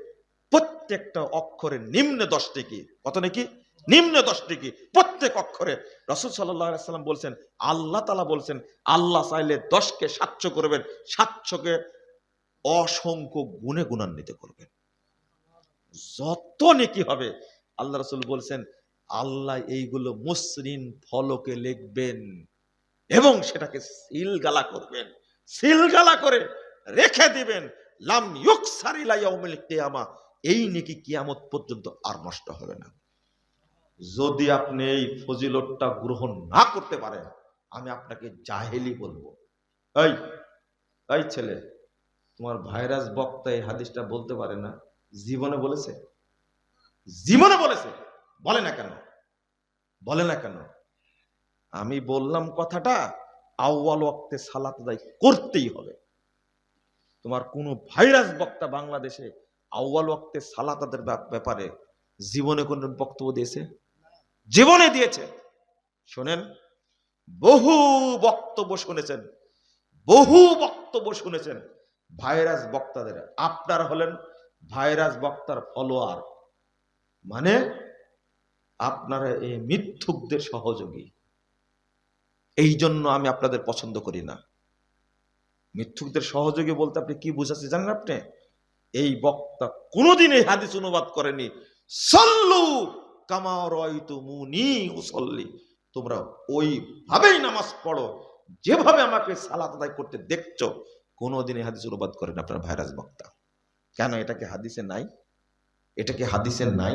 প্রত্যেকটা অক্ষরে নিম্নে 10 নেকি। কত নেকি? নিম্নে 10 নেকি প্রত্যেক অক্ষরে। রাসূল সাল্লাল্লাহু আলাইহি ওয়াসাল্লাম বলছেন, আল্লাহ তাআলা বলছেন আল্লাহ চাইলে 10 কে 700 করবেন, 700 কে অসংখ্য গুণে গুণান্বিত করবেন। যত নেকি হবে আল্লাহ রাসূল বলছেন আল্লাহ এইগুলো মসৃণ ফলকে লিখবেন এবং সেটাকে সিলগালা করবেন, সিলগালা করে রেখে দিবেন। লাম ইউকসার ইলা ইয়াউমিল কিয়ামা, এই নেকি কিয়ামত পর্যন্ত আর নষ্ট হবে না। যদি আপনি এই ফজিলতটা গ্রহণ না করতে পারেন আমি আপনাকে জাহেলি বলবো। এই এই ছেলে, তোমার ভাইরাস বক্তা এই হাদিসটা বলতে পারে না? জীবনে বলেছে? জীবনে বলেছে? বলে না কেন? বলে না কেন? আমি বললাম কথাটা আউয়াল ওয়াক্তে সালাত আদায় করতেই হবে। তোমার কোন ভাইরাস বক্তা বাংলাদেশে আউয়াল ওয়াক্তে সালাত আদায়ের ব্যাপারে জীবনে কোন বক্তব্য দিয়েছে? জীবনে দিয়েছে? শোনেন, বহু বক্তব্য শুনেছেন, বহু বক্তব্য শুনেছেন ভাইরাস বক্তাদের। আপনারা হলেন ভাইরাস বক্তার ফলোয়ার, মানে আপনারা এই মিথ্যুকদের সহযোগী। এই জন্য আমি আপনাদের পছন্দ করি না। মিথ্যুকদের সহযোগী বলতে আপনি কি বুঝাচ্ছি জানেন? আপনি এই বক্তা কোনোদিন এই হাদিস অনুবাদ করেনি সাল্লু কামা রাআইতুমুনি উসাল্লি, তোমরা ওইভাবেই নামাজ পড়ো যেভাবে আমাকে সালাত আদায় করতে দেখছো। কোনোদিন এই হাদিস অনুবাদ করেন আপনার ভাইরাস বক্তা। কেন? এটা কি হাদিসে নাই? এটা কি হাদিসে নাই?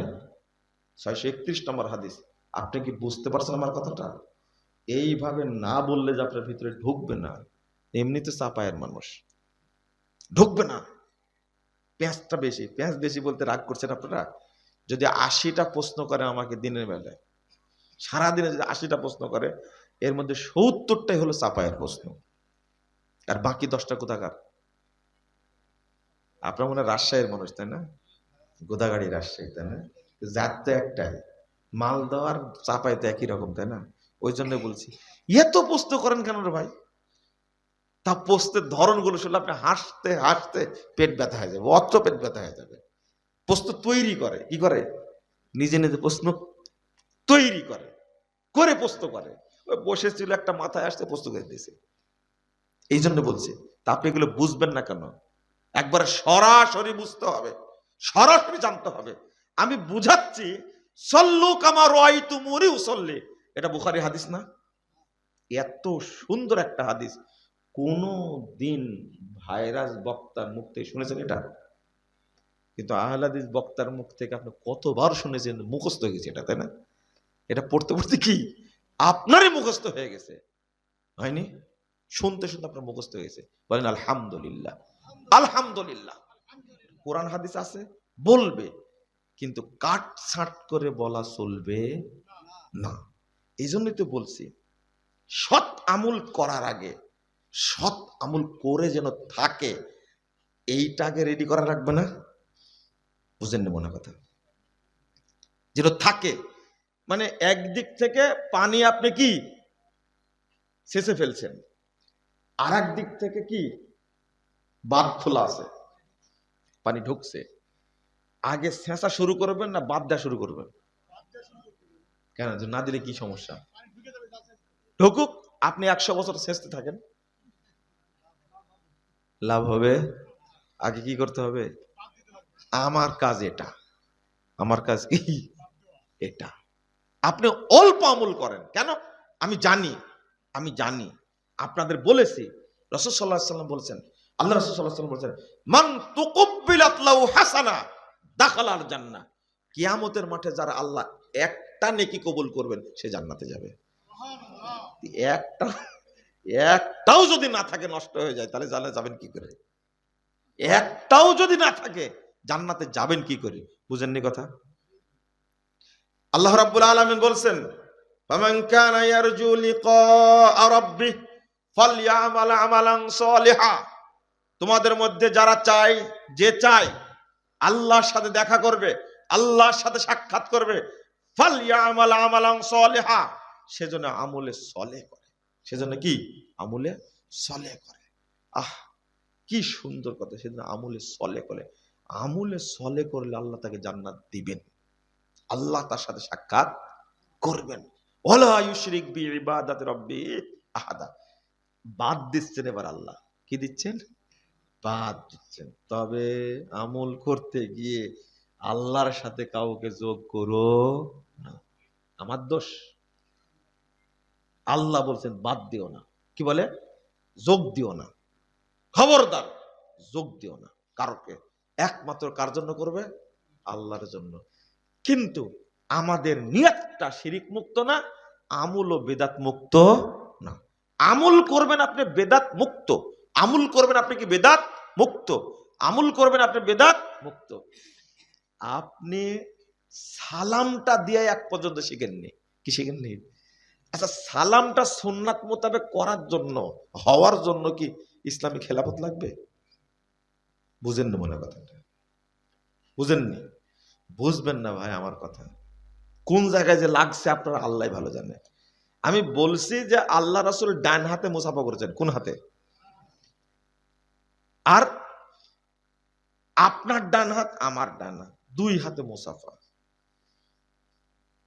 631 নম্বর হাদিস। আপনি কি বুঝতে পারছেন আমার কথাটা? এইভাবে না বললে যে আপনার ভিতরে ঢুকবে না। এমনিতে চাপায়ের মানুষ ঢুকবে না। পেঁচটা বেশি, পেঁচ বেশি বলতে রাগ করছেন আপনারা? যদি 80টা প্রশ্ন করে আমাকে দিনের বেলায়, সারাদিনে যদি 80টা প্রশ্ন করে, এর মধ্যে 70টাই হলো চাপায়ের প্রশ্ন, আর বাকি 10টা কোথাকার? আপনার মনে হয় রাজশাহীর মানুষ, তাই না? গোদাগাড়ি রাজশাহী, তাই না? জাত তো একটাই, মাল দেওয়ার চাপাই তো একই রকম, তাই না? ওই জন্য বলছি, এত প্রশ্ন করেন কেন রে ভাই? তা প্রশ্নের ধরন গুলো শুনলে আপনি হাসতে হাসতে পেট ব্যথা হয়ে যাবে, অত পেট ব্যথা হয়ে যাবে। প্রশ্ন তৈরি করে, কি করে? নিজে নিজে প্রশ্ন তৈরি করে, করে প্রশ্ন করে। ওই বসেছিল একটা মাথায় আসতে প্রশ্ন করে দিয়েছে। এই জন্য বলছি, তা আপনি এগুলো বুঝবেন না কেন? একবার সরাসরি বুঝতে হবে, সরাসরি জানতে হবে। আমি বুঝাচ্ছি, সল্লু কামা রাআইতুমুনি উসাল্লি, এটা বুখারী হাদিস না? এত সুন্দর একটা হাদিস, কোন দিন ভাইরাস বক্তার মুখ থেকে শুনেছেন এটা? কিন্তু আহলে হাদিস বক্তার মুখ থেকে আপনি কতবার শুনেছেন, মুখস্থ হয়ে গেছে এটা, তাই না? এটা পড়তে পড়তে কি আপনারই মুখস্থ হয়ে গেছে, হয়নি? শুনতে শুনতে আপনার মুখস্থ হয়ে গেছে। বলেন আলহামদুলিল্লাহ। আলহামদুলিল্লাহ। কোরআন হাদিস আছে, বলবে, কিন্তু কাট ছাট করে বলা চলবে না। এই জন্যই তো বলছি, সৎ আমল করার আগে সৎ আমল করে যেন থাকে, এইটাকে রেডি করা রাখবে না? বুঝেন না মনে কথা? যেন থাকে, মানে একদিক থেকে পানি আপনি কি শেষে ফেলছেন, আর এক দিক থেকে কি বাঁধ খোলা আছে, পানি ঢুকছে। আগে ছেঁচা শুরু করবেন না বাদ দেওয়া শুরু করবেন? কেন, যে না দিলে কি সমস্যা? ঢুকুক, আপনি 100 বছর ছেঁচতে থাকেন, লাভ হবে? আগে কি করতে হবে? আমার কাজ এটা, আমার কাজ কি এটা। আপনি অল্প আমল করেন কেন? আমি জানি, আমি জানি, আপনাদের বলেছি, রাসূল সাল্লাল্লাহু আলাইহি ওয়াসাল্লাম বলেছেন, আল্লাহ রাসূল সাল্লাল্লাহু আলাইহি ওয়াসাল্লাম বলেছেন, মান তুকব্বিলাত লাহু হাসানা দাখালাল জান্নাহ। কিয়ামতের মাঠে যারা আল্লাহ একটা নেকি কবুল করবেন, সে জান্নাতে যাবে। একটা, একটাও যদি না থাকে, নষ্ট হয়ে যায়, তাহলে জান্নাতে যাবেন কি করে? একটাও যদি না থাকে, জান্নাতে যাবেন কি করে? বুঝেননি কথা? আল্লাহ রাব্বুল আলামিন বলছেন, ফামান কানা ইয়ারজু লিকা রাব্বিহ ফালইআমাল আমালান সলিহা। তোমাদের মধ্যে যারা চায়, যে চায় আল্লাহর সাথে দেখা করবে, আল্লাহর সাথে সাক্ষাৎ করবে, ফালইআমাল আমালান সলিহা, সেজন্য আমলে সলেহ করে। সেজন্য কি? আমলে সলেহ করে। আহ, কি সুন্দর কথা! সেজন্য আমলে সলেহ করে। আমলে সলেহ করলে আল্লাহ তাকে জান্নাত দিবেন, আল্লাহ তার সাথে সাক্ষাৎ করবেন। ওয়ালা ইউশরিক বিইবাদাতি রাব্বি আহাদা। বাদ দিচ্ছেন এবার আল্লাহ, কি দিচ্ছেন? বাদ দিচ্ছেন। তবে আমল করতে গিয়ে আল্লাহর সাথে কাউকে যোগ করো না। আমার দোষ? আল্লাহ বলছেন বাদ দিও না, কি বলে? যোগ দিও না, খবরদার যোগ দিও না কারোকে। একমাত্র কার জন্য করবে? আল্লাহর জন্য। কিন্তু আমাদের নিয়তটা শিরিক মুক্ত না, আমল ও বেদাত মুক্ত না। আমল করবেন আপনি বেদাত মুক্ত, আমল করবেন আপনি কি বেদাত মুক্ত, আমল করবেন আপনি বেদাত মুক্ত। আপনি সালামটা দিয়ে এক পর্যন্ত শিখেননি, কি শিখেননি? আচ্ছা, সালামটা সুন্নাত মোতাবেক করার জন্য, হওয়ার জন্য কি ইসলামী খেলাফত লাগবে? বুঝেন না মনে কথা? বুঝেননি? বুঝবেন না ভাই আমার কথা। কোন জায়গায় যে লাগছে আপনারা আল্লাহ ভালো জানে। আমি বলছি যে আল্লাহ রাসূল ডান হাতে মুসাফা করেছেন, কোন হাতে? আর আপনার ডান হাত, আমার ডান হাত, দুই হাতে মুসাফা।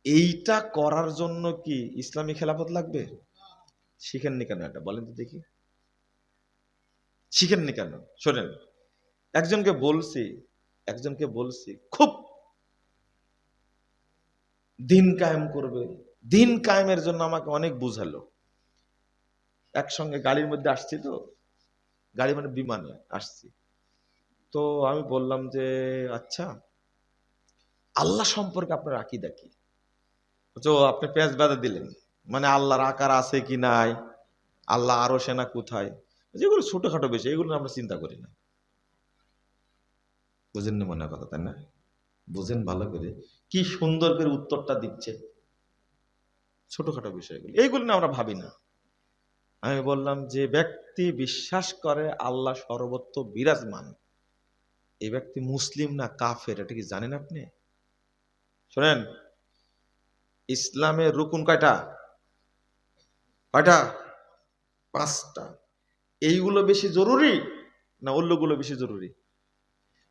এইটা করার জন্য কি ইসলামী খেলাফত লাগবে? শিখেননি কেন এটা বলেন তো দেখি? শিখেননি কেন? শোনেন, একজনকে বলছি খুব দিন কায়েম করবে, দিন কায়েমের জন্য আমাকে অনেক বুঝালো। একসঙ্গে গাড়ির মধ্যে আসছি, তো গাড়ি মানে বিমানে আসছি, তো আমি বললাম যে আচ্ছা, আল্লাহ সম্পর্কে আপনার আকীদা কি? তো আপনি পেঁচ বাঁধা দিলেন, মানে আল্লাহর আকার আছে কি নাই, আল্লাহ আরো সেনা কোথায়, যেগুলো ছোটখাটো বিষয়, এগুলো আমরা চিন্তা করি না। বুঝেন না মনে কথা, তাই না? বুঝেন ভালো করে, কি সুন্দর করে উত্তরটা দিচ্ছে। ছোটখাটো বিষয়গুলো, এইগুলো না আমরা ভাবি না। আমি বললাম যে ব্যক্তি বিশ্বাস করে আল্লাহ সর্বত্র বিরাজমান, এই ব্যক্তি মুসলিম না কাফের, এটা কি জানেন আপনি? শোনেন, ইসলামের রুকুন কয়টা? কয়টা? 5টা। এইগুলো বেশি জরুরি না অন্যগুলো বেশি জরুরি?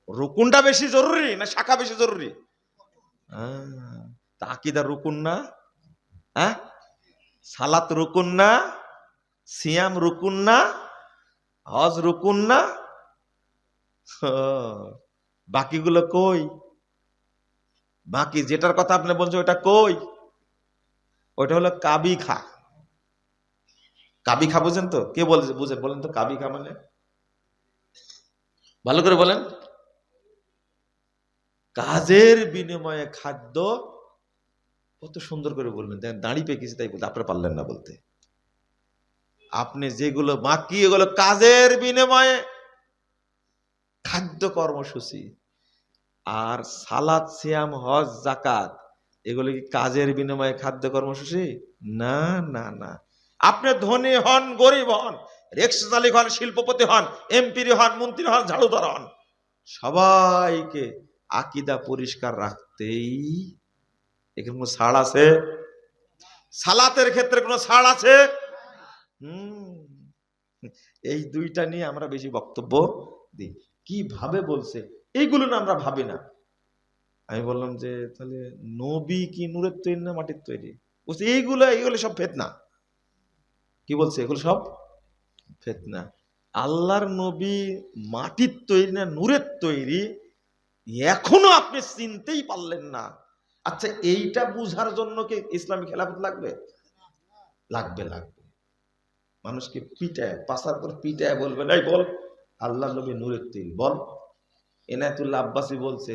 রুকুনটা বেশি জরুরি না শাখা বেশি জরুরি? তা আকীদার রুকুন না? হ্যাঁ, সালাত রুকুন না? সিয়াম রুকুন না? হজ রুকুন না? বাকিগুলো কই? বাকি যেটার কথা আপনি বলছেন ওটা কই? ওটা হলো কাবি খা। কাবি খা বুঝেন তো? কে বলছে বুঝেন? বলেন তো কাবি খা মানে? ভালো করে বলেন। কাজের বিনিময়ে খাদ্য। কত সুন্দর করে বললেন, দাঁড়ি পেকেছি তাই বলতে আপনারা পারলেন না বলতে। আপনি যেগুলো বাকি এগুলো কাজের বিনিময়ে খাদ্য কর্মসূচি। আর সালাত, সিয়াম, হজ, যাকাত এগুলো কি কাজের বিনিময়ে খাদ্য কর্মসূচি? না না না। আপনি ধনী হন, গরিব হন, রিক্সা চালক হন, শিল্পপতি হন, এমপি হন, মন্ত্রী হন, ঝাড়ুদার হন, সবাইকে আকীদা পরিষ্কার রাখতেই এখানে কোনো ছাড় আছে? সালাতের ক্ষেত্রে কোনো ছাড় আছে? এই দুইটা নিয়ে আমরা বেশি বক্তব্য দিই। কিভাবে বলছে এইগুলো না আমরা ভাবি না। আমি বললাম যে তাহলে নবী কি নূরের তৈরি না মাটির তৈরি? বলছে এইগুলো সব ফিতনা। কি বলছে? এগুলো সব ফিতনা। আল্লাহর নবী মাটির তৈরি না নূরের তৈরি এখনো আপনি চিনতেই পারলেন না। আচ্ছা, এইটা বুঝার জন্য কি ইসলামী খেলাফত লাগবে? লাগবে, লাগবে। মানুষকে পিটায়, পাশার পর পিটায় বলবে নাই বল আল্লাহ নবী নূরের তৈরি, বল। এনায়েতুল্লাহ আব্বাসী বলছে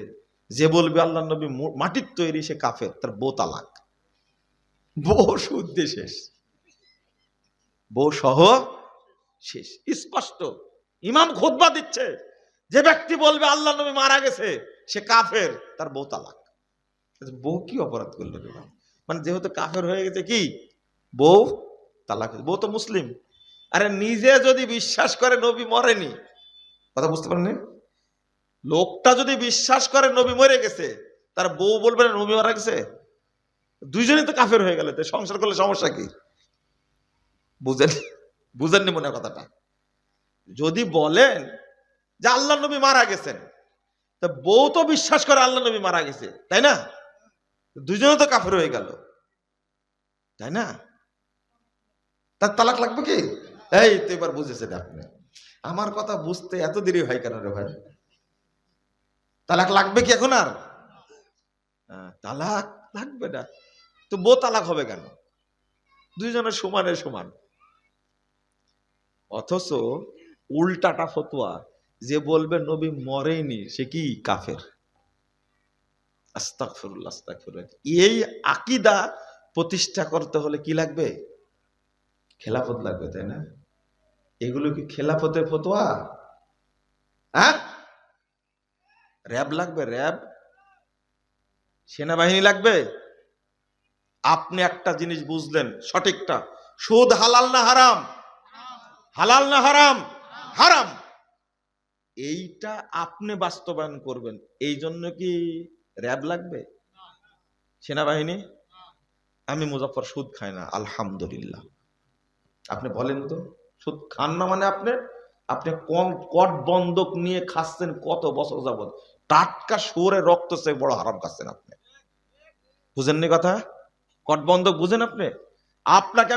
যে বলবে আল্লাহ নবী মাটির তৈরি সে কাফের, তার বউ তালাক, বউ শুদ্ধে শেষ, বউ সহ শেষ। স্পষ্ট ইমাম খুতবা দিচ্ছে, যে ব্যক্তি বলবে আল্লাহ নবী মারা গেছে সে কাফের, তার বউ তালাক। বউ কি অপরাধ করলো? মানে যেহেতু কাফের হয়ে গেছে কি বউ তালাক, বউ তো মুসলিম। আরে নিজে যদি বিশ্বাস করে নবী মরেনি, কথা বুঝতে পারেন? লোকটা যদি বিশ্বাস করে নবী মরে গেছে, তার বউ বলবে না নবী মারা গেছে? দুইজনই তো কাফের হয়ে গেল, সংসার করলে সমস্যা কি? বুঝেন? বুঝেননি মনে কথাটা? যদি বলেন যে আল্লাহ নবী মারা গেছেন, তা বউ তো বিশ্বাস করে আল্লাহ নবী মারা গেছে, তাই না? দুইজনে তো কাফের হয়ে গেল, তাই না? তার তালাক লাগবে কি? এই তো এবার বুঝেছেন আপনি। আমার কথা বুঝতে এত দেরি হয় কেন রে ভাই? তালাক লাগবে কি এখন আর? তালাক লাগবে না তো বউ তালাক হবে কেন? দুইজনের সমানে সমান। অথচ উল্টাটা ফতোয়া, যে বলবে নবী মরেনি সে কি কাফের। আস্তাগফিরুল্লাহ, আস্তাগফিরুল্লাহ। এই আকীদা প্রতিষ্ঠা করতে হলে কি লাগবে? খেলাফত লাগবে, তাই না? এগুলো কি খেলাফতের ফতোয়া? হ্যাঁ, র্যাব লাগবে, র্যাব, সেনাবাহিনী লাগবে। আপনি একটা জিনিস বুঝলেন সঠিকটা, সুদ হালাল না হারাম? হালাল না হারাম? হারাম। এইটা আপনি বাস্তবায়ন করবেন, এই জন্য কি র্যাব লাগবে, সেনাবাহিনী? আমি মুজাফফর সুদ খাই না, আলহামদুলিল্লাহ। আপনি বলেন তো, সুদ খান না মানে আপনি আপনি কম কট বন্ধক নিয়ে খাচ্ছেন কত বছর যাবত, টাটকা শুয়োরের রক্ত চেয়ে বড় হারাম খাচ্ছেন আপনি। বুঝেননি কথা? কট বন্ধক বুঝেন আপনি? আপনাকে